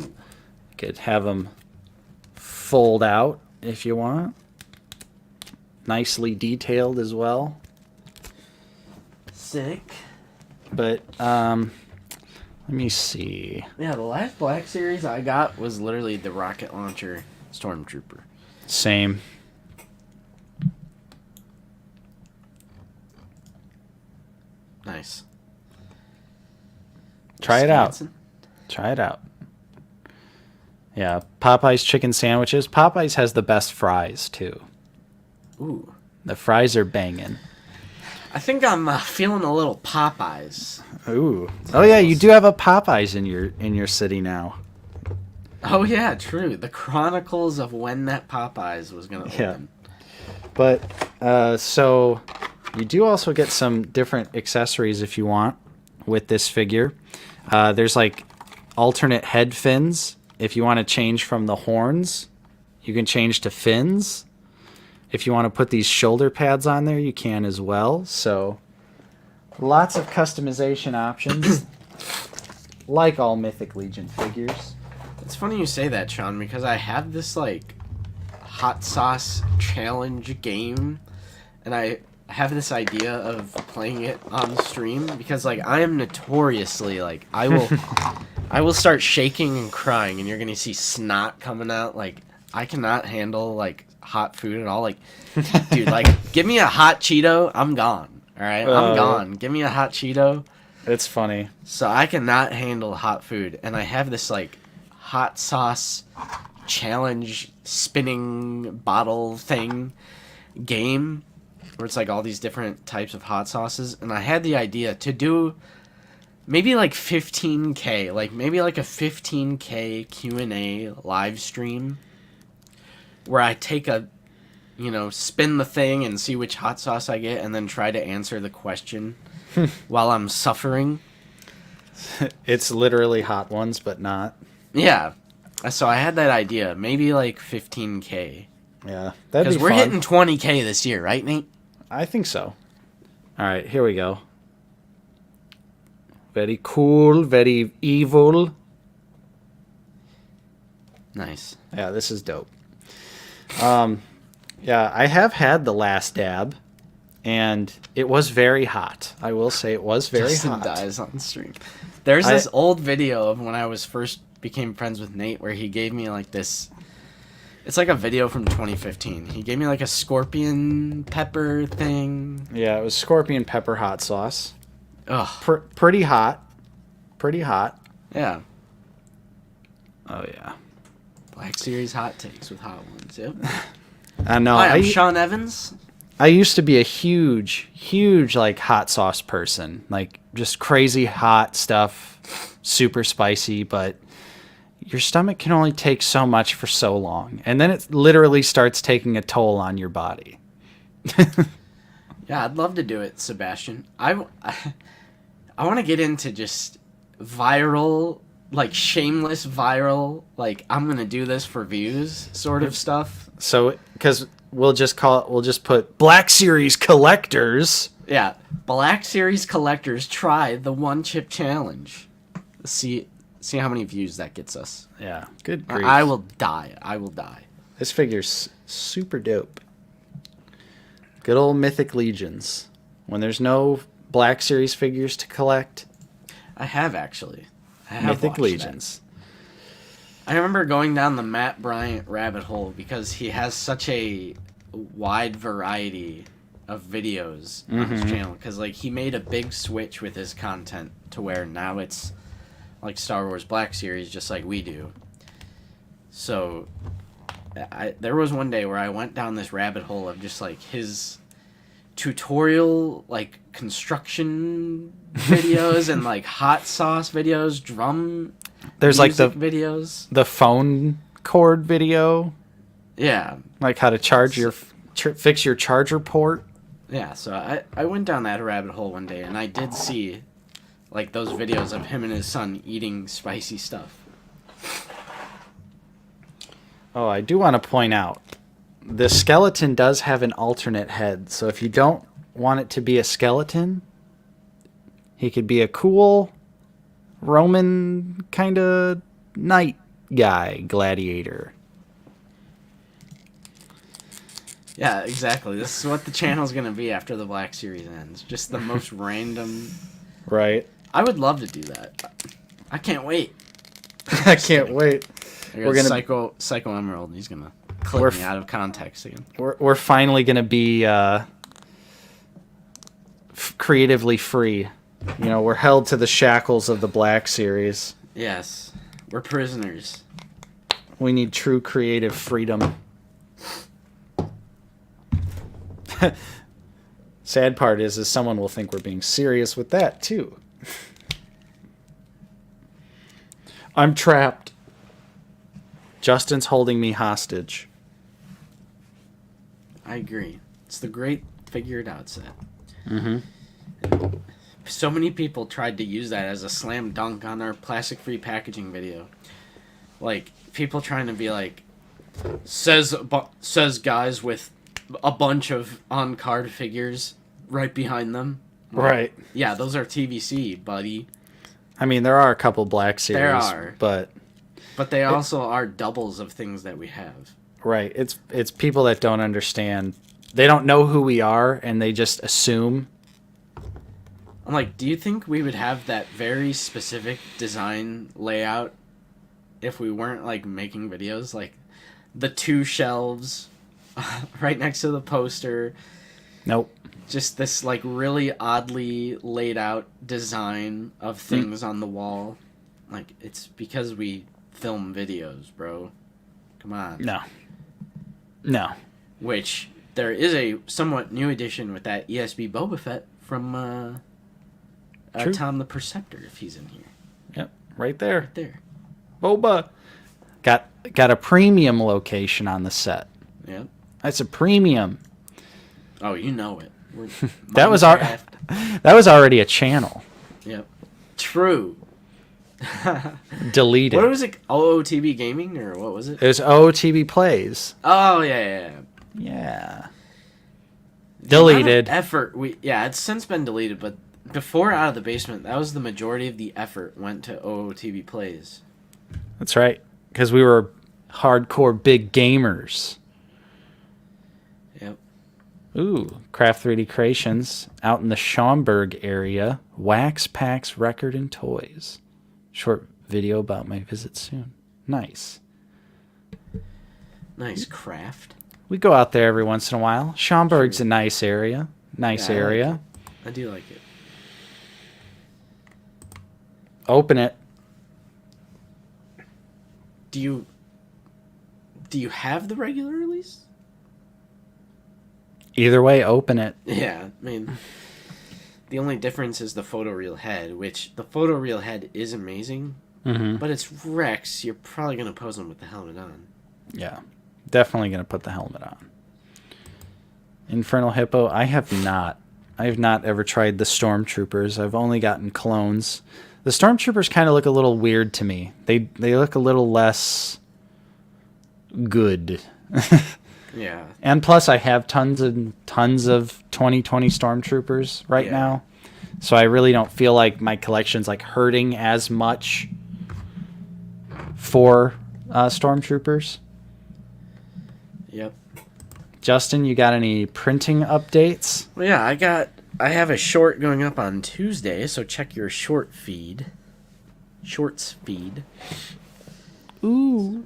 Could have them fold out if you want. Nicely detailed as well. Sick. But let me see. Yeah, the last Black Series I got was literally the rocket launcher Stormtrooper. Same. Nice. Try it out. Wisconsin? Try it out. Yeah, Popeye's chicken sandwiches. Popeye's has the best fries too. Ooh. The fries are banging. I think I'm feeling a little Popeyes. Ooh. Oh yeah, you do have a Popeyes in your city now. Oh yeah, true. The chronicles of when that Popeyes was gonna open. But so you do also get some different accessories if you want with this figure. There's like alternate head fins. If you want to change from the horns, you can change to fins. If you want to put these shoulder pads on there, you can as well. So lots of customization options, like all Mythic Legion figures. It's funny you say that, Sean, because I have this like hot sauce challenge game, and I have this idea of playing it on stream because like I am notoriously like I will start shaking and crying, and you're gonna see snot coming out. Like I cannot handle like hot food at all. Like, dude, like give me a hot Cheeto, I'm gone. All right, I'm gone. Give me a hot Cheeto. It's funny. So I cannot handle hot food, and I have this like hot sauce challenge spinning bottle thing game where it's like all these different types of hot sauces, and I had the idea to do maybe like 15K, like maybe like a 15K Q&A live stream where I take a, spin the thing and see which hot sauce I get and then try to answer the question while I'm suffering. It's literally hot ones, but not. Yeah. So I had that idea, maybe like 15K. Yeah, that'd be Because we're fun. hitting 20K this year, right, Nate? I think so. All right, here we go. Very cool, very evil. Nice. Yeah, this is dope. Yeah, I have had the last dab, and it was very hot. I will say it was very Justin hot. dies on stream. There's this old video of when I was first became friends with Nate where he gave me like this. It's like a video from 2015. He gave me like a scorpion pepper thing. Yeah, it was scorpion pepper hot sauce. Ugh. Pretty hot. Pretty hot. Yeah. Oh, yeah. Black Series hot takes with hot ones. Yep. I know. Hi, I'm Sean Evans. I used to be a huge, like hot sauce person, like just crazy hot stuff, super spicy, but your stomach can only take so much for so long. And then it literally starts taking a toll on your body. Yeah, I'd love to do it, Sebastian. I want to get into just viral, like shameless viral, like I'm going to do this for views sort of stuff. So, because we'll just put Black Series collectors. Yeah, Black Series collectors try the one chip challenge. See how many views that gets us. Yeah, good grief. I will die. This figure's super dope. Good old Mythic Legions. When there's no Black Series figures to collect, I have actually. I have Mythic watched Legions. that. I remember going down the Matt Bryant rabbit hole because he has such a wide variety of videos on his channel. Because like he made a big switch with his content to where now it's like Star Wars Black Series, just like we do. So there was one day where I went down this rabbit hole of just like his tutorial like construction videos and like hot sauce videos, drum There's like the videos, the phone cord video, yeah, like how to charge your fix your charger port. yeah. So I went down that rabbit hole one day and I did see like those videos of him and his son eating spicy stuff. Oh, I do want to point out, the skeleton does have an alternate head, so if you don't want it to be a skeleton, he could be a cool Roman kind of knight guy, gladiator. Yeah, exactly. This is what the channel's gonna be after the Black Series ends. Just the most random. Right. I would love to do that. I can't wait. I can't wait. We're gonna Psycho Emerald. He's gonna clip me out of context again. We're finally gonna be creatively free. You know, we're held to the shackles of the Black Series. Yes, we're prisoners. We need true creative freedom. Sad part is someone will think we're being serious with that too. I'm trapped. Justin's holding me hostage. I agree. It's the great Figure It Out set. Mm-hmm. So many people tried to use that as a slam dunk on our plastic-free packaging video. Like, people trying to be like, says guys with a bunch of on-card figures right behind them. Like, Right. yeah, those are TVC, buddy. I mean, there are a couple Black Series. There are. But they also are doubles of things that we have. right. It's people that don't understand. They don't know who we are, and they just assume. I'm like, do you think we would have that very specific design layout if we weren't, like, making videos? Like, the two shelves right next to the poster. Nope. Just this, like, really oddly laid out design of things on the wall. Like, it's because we film videos, bro. Come on. No. Which, there is a somewhat new edition with that ESB Boba Fett from Tom the Perceptor, if he's in here. Yep. Right there. Right there. Boba. Got a premium location on the set. Yep. That's a premium. Oh, you know it. That was already a channel. Yep. True. Deleted. What was it? OOTB Gaming, or what was it? It was OOTB Plays. Oh, yeah. Yeah. Deleted. Effort. It's since been deleted, but before Out of the Basement, that was the majority of the effort went to OOTB Plays. That's right. Because we were hardcore big gamers. Yep. Ooh, Craft 3D Creations out in the Schaumburg area. Wax Packs Record and Toys. Short video about my visit soon. Nice. Nice craft. We go out there every once in a while. Schaumburg's a nice area. Nice area. I do like it. Open it. Do you have the regular release? Either way, open it. Yeah, I mean, the only difference is the photoreal head, which the photoreal head is amazing, but it's Rex. You're probably going to pose him with the helmet on. Yeah, definitely going to put the helmet on. Infernal Hippo, I have not ever tried the Stormtroopers. I've only gotten clones. The Stormtroopers kind of look a little weird to me. They look a little less good. Yeah. And plus, I have tons of 2020 Stormtroopers right now, so I really don't feel like my collection's like hurting as much for Stormtroopers. Yep. Justin, you got any printing updates? Well, yeah, I have a short going up on Tuesday, so check your shorts feed. Ooh.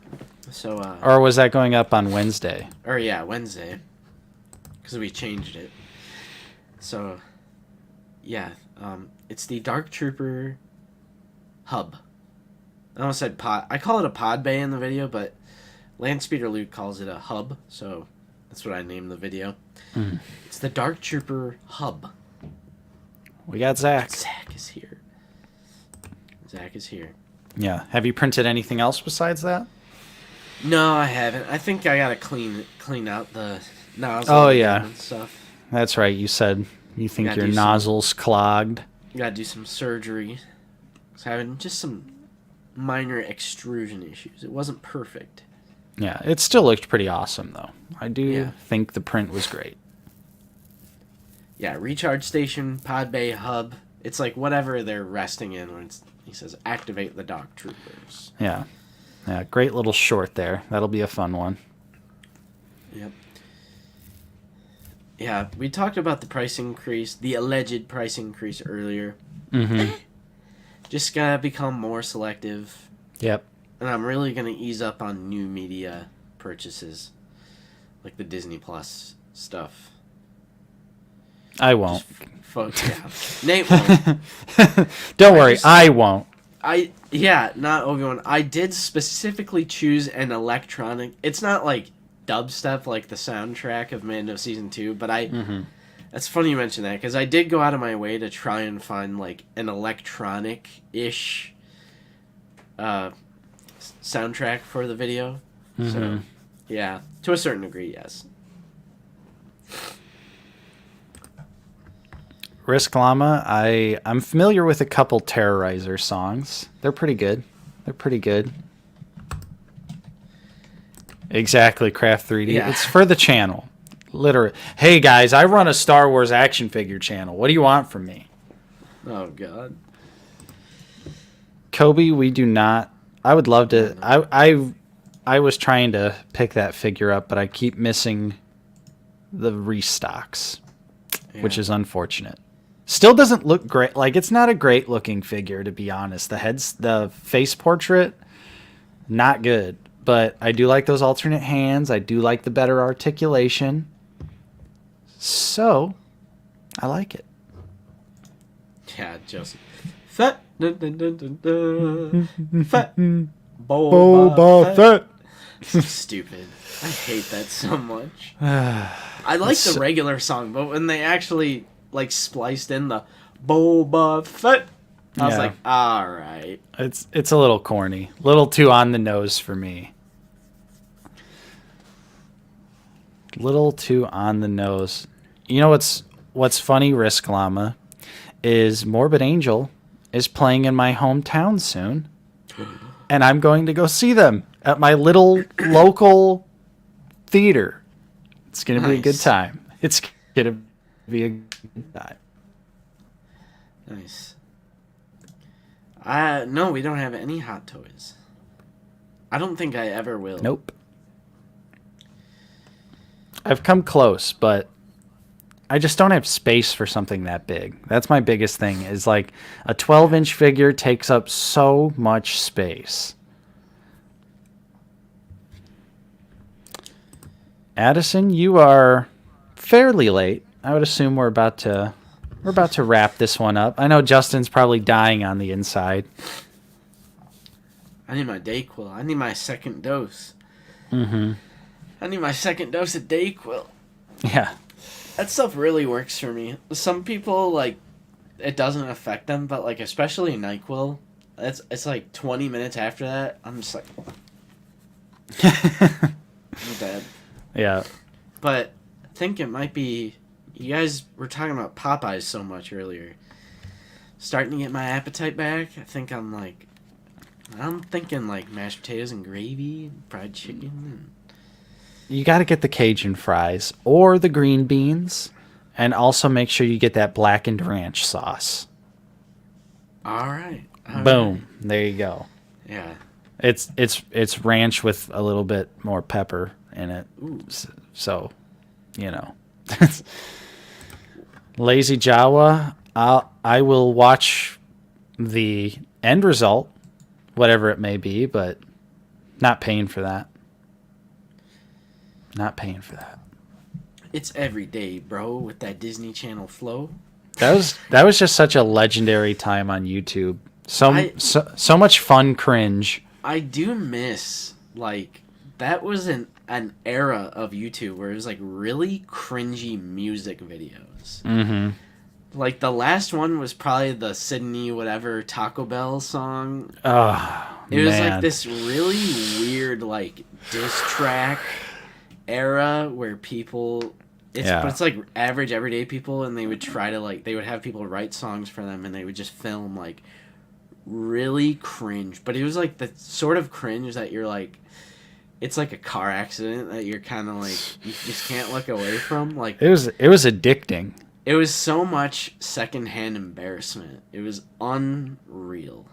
So, Or was that going up on Wednesday? or yeah, Wednesday, because we changed it. So, yeah, it's the Dark Trooper hub. I almost said pod. I call it a pod bay in the video, but Landspeeder Luke calls it a hub, so that's what I named the video. It's the Dark Trooper hub. We got Zach. Zach is here. Yeah. Have you printed anything else besides that? No, I haven't. I think I gotta clean out the nozzle. Oh, yeah. And stuff. That's right. You said you think Gotta your do nozzle's clogged. Gotta do some surgery. I was having just some minor extrusion issues. It wasn't perfect. Yeah, it still looked pretty awesome, though. I do Yeah. think the print was great. Yeah, recharge station, pod bay, hub. It's like whatever they're resting in when he says activate the Dark Troopers. Yeah. Yeah, great little short there. That'll be a fun one. Yep. Yeah, we talked about the price increase, the alleged price increase earlier. Mm-hmm. Just gotta become more selective. Yep. And I'm really gonna ease up on new media purchases. Like the Disney Plus stuff. I won't. Yeah. Nate won't. Don't worry, I won't. Not Obi-Wan. I did specifically choose an electronic. It's not like dubstep like the soundtrack of Mando Season 2, but that's funny you mention that, because I did go out of my way to try and find like an electronic-ish soundtrack for the video. So, yeah, to a certain degree, yes. Risk Llama, I'm familiar with a couple Terrorizer songs. They're pretty good. Exactly, Craft 3D. Yeah. It's for the channel. Literally. Hey guys, I run a Star Wars action figure channel. What do you want from me? Oh, God. Kobe, we do not. I would love to. I was trying to pick that figure up, but I keep missing the restocks, which is unfortunate. Still doesn't look great. Like, it's not a great looking figure, to be honest. The face portrait, not good. But I do like those alternate hands. I do like the better articulation. So, I like it. Yeah, Joseph. Fat. Dun, dun, dun, dun, dun. Fat. Boba Fett. Stupid. I hate that so much. I like the regular song, but when they actually like spliced in the Boba Fett, I was like, all right. It's a little corny, a little too on the nose for me. Little too on the nose. You know what's funny, Risk Llama, is Morbid Angel is playing in my hometown soon, and I'm going to go see them at my little local theater. It's going to be a good time. It's going to be a good time. Nice. No, we don't have any Hot Toys. I don't think I ever will. Nope. I've come close, but I just don't have space for something that big. That's my biggest thing, is like a 12-inch figure takes up so much space. Addison, you are fairly late. I would assume we're about to wrap this one up. I know Justin's probably dying on the inside. I need my Dayquil. I need my second dose. Mm-hmm. I need my second dose of Dayquil. Yeah. That stuff really works for me. Some people, like, it doesn't affect them, but, like, especially NyQuil, it's like 20 minutes after that, I'm just like... I'm dead. Yeah. But I think it might be... You guys were talking about Popeyes so much earlier. Starting to get my appetite back. I think I'm thinking, like, mashed potatoes and gravy, and fried chicken, and... You got to get the Cajun fries or the green beans, and also make sure you get that blackened ranch sauce. All right. Boom. There you go. Yeah. It's ranch with a little bit more pepper in it. Ooh. So, you know. Lazy Jawa, I will watch the end result, whatever it may be, but not paying for that. Not paying for that. It's every day, bro, with that Disney Channel flow. That was just such a legendary time on YouTube. So much fun cringe. I do miss, like, that was an era of YouTube where it was like really cringy music videos. Mm-hmm. Like the last one was probably the Sydney whatever Taco Bell song. Oh, It was man. like this really weird like diss track era where people but it's like average everyday people, and they would try to like they would have people write songs for them, and they would just film like really cringe. But it was like the sort of cringe that you're like, it's like a car accident that you're kind of like you just can't look away from. Like it was addicting. it was so much secondhand embarrassment. It was unreal.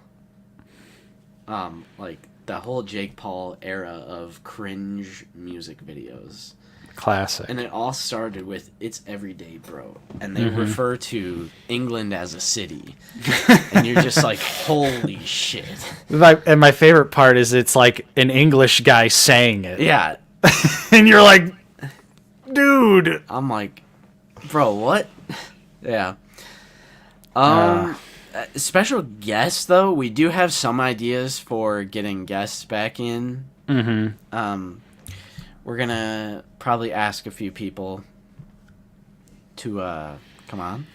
Like the whole Jake Paul era of cringe music videos. Classic. And it all started with "It's Everyday, Bro," and they refer to England as a city, and you're just like, "Holy shit!" And my favorite part is it's like an English guy saying it. Yeah, And you're like, dude. I'm like, "Bro, what?" Yeah. Special guests though, we do have some ideas for getting guests back in. Mm-hmm. We're gonna probably ask a few people to come on.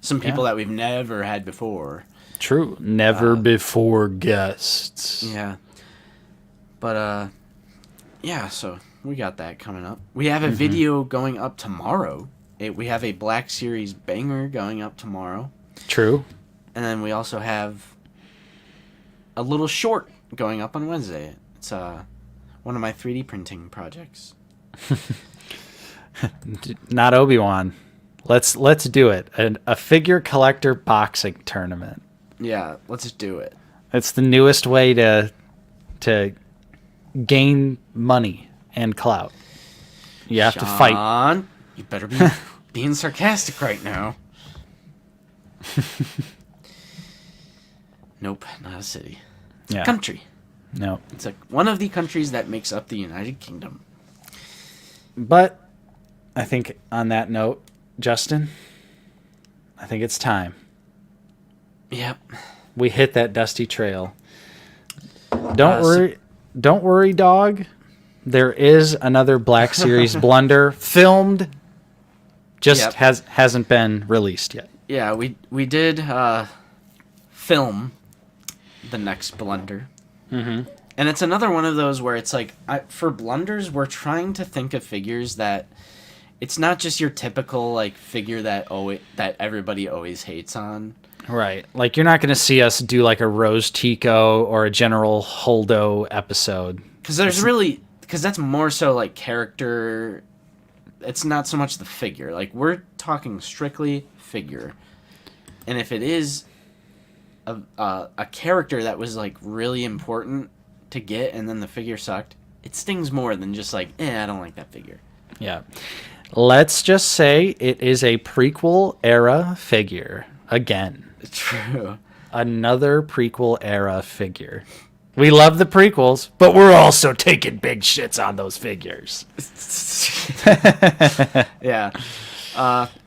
Some people that we've never had before. True. Never before guests. Yeah. But yeah, so we got that coming up. We have a video going up tomorrow. We have a Black Series banger going up tomorrow. True. And then we also have a little short going up on Wednesday. It's one of my 3D printing projects. Not Obi-Wan. Let's do it. A figure collector boxing tournament. Yeah, let's do it. It's the newest way to gain money and clout. You have to fight. Sean, you better be being sarcastic right now. Nope, not a city. It's a country. No. It's like one of the countries that makes up the United Kingdom. But I think on that note, Justin, I think it's time. Yep. We hit that dusty trail. Don't worry, dog. There is another Black Series blunder filmed. Just hasn't been released yet. Yeah, we did film the next blunder. Mm-hmm. And it's another one of those where it's like, for blunders, we're trying to think of figures that it's not just your typical like figure that everybody always hates on. Right. Like you're not going to see us do like a Rose Tico or a General Holdo episode. Because that's more so like character. It's not so much the figure. Like we're talking strictly figure. And if it is a character that was like really important to get and then the figure sucked, it stings more than just like, I don't like that figure. Yeah. Let's just say it is a prequel era figure again. True. Another prequel era figure. We love the prequels, but we're also taking big shits on those figures. Yeah.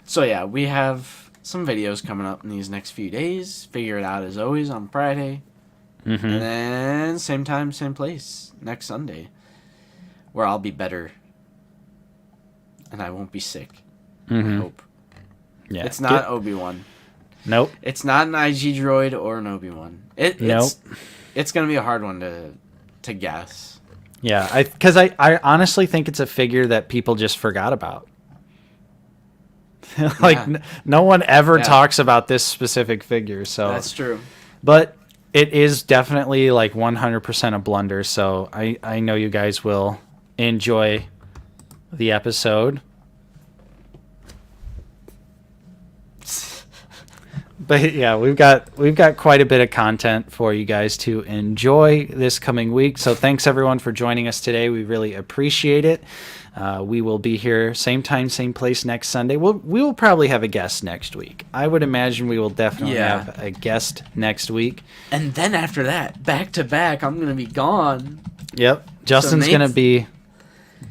So yeah, we have some videos coming up in these next few days. Figure it out as always on Friday. And then same time, same place next Sunday, where I'll be better and I won't be sick. I hope. Yeah. It's not Obi-Wan. Nope. It's not an IG droid or an Obi-Wan. It's gonna be a hard one to guess. Yeah, because I honestly think it's a figure that people just forgot about. No one ever talks about this specific figure, so that's true. But it is definitely like 100% a blunder, so I know you guys will enjoy the episode. But yeah, we've got quite a bit of content for you guys to enjoy this coming week. So thanks everyone for joining us today. We really appreciate it. We will be here same time, same place next Sunday. We will probably have a guest next week. I would imagine we will definitely have a guest next week. And then after that, back to back, I'm gonna be gone. Yep, Justin's gonna be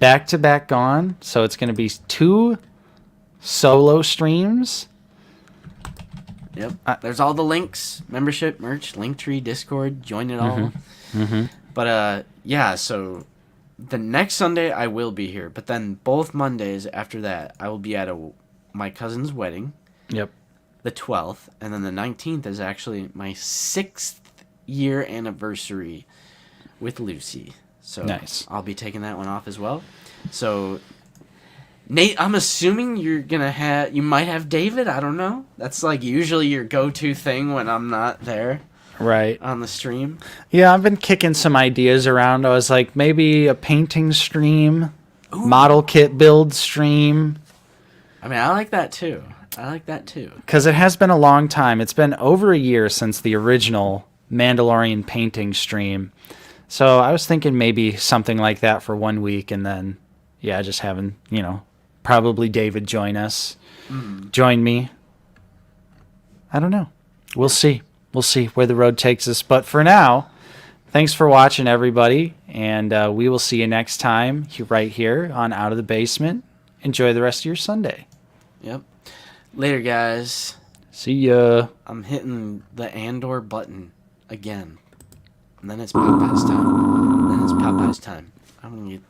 back to back gone. So it's gonna be 2 solo streams. Yep. There's all the links, membership, merch, Linktree, Discord, join it all. But yeah, so the next Sunday I will be here, but then both Mondays after that I will be at my cousin's wedding. Yep. The 12th, and then the 19th is actually my 6th year anniversary with Lucy. So nice. I'll be taking that one off as well. So Nate, I'm assuming you might have David. I don't know. That's like usually your go-to thing when I'm not there. Right. On the stream. Yeah, I've been kicking some ideas around. I was like, maybe a painting stream, model kit build stream. I mean, I like that too. Because it has been a long time. It's been over a year since the original Mandalorian painting stream. So I was thinking maybe something like that for 1 week, and then, just having, probably David join us. Join me. I don't know. We'll see. We'll see where the road takes us. But for now, thanks for watching, everybody. And we will see you next time right here on Out of the Basement. Enjoy the rest of your Sunday. Yep. Later, guys. See ya. I'm hitting the Andor button again. And then it's Popeye's time. I'm gonna get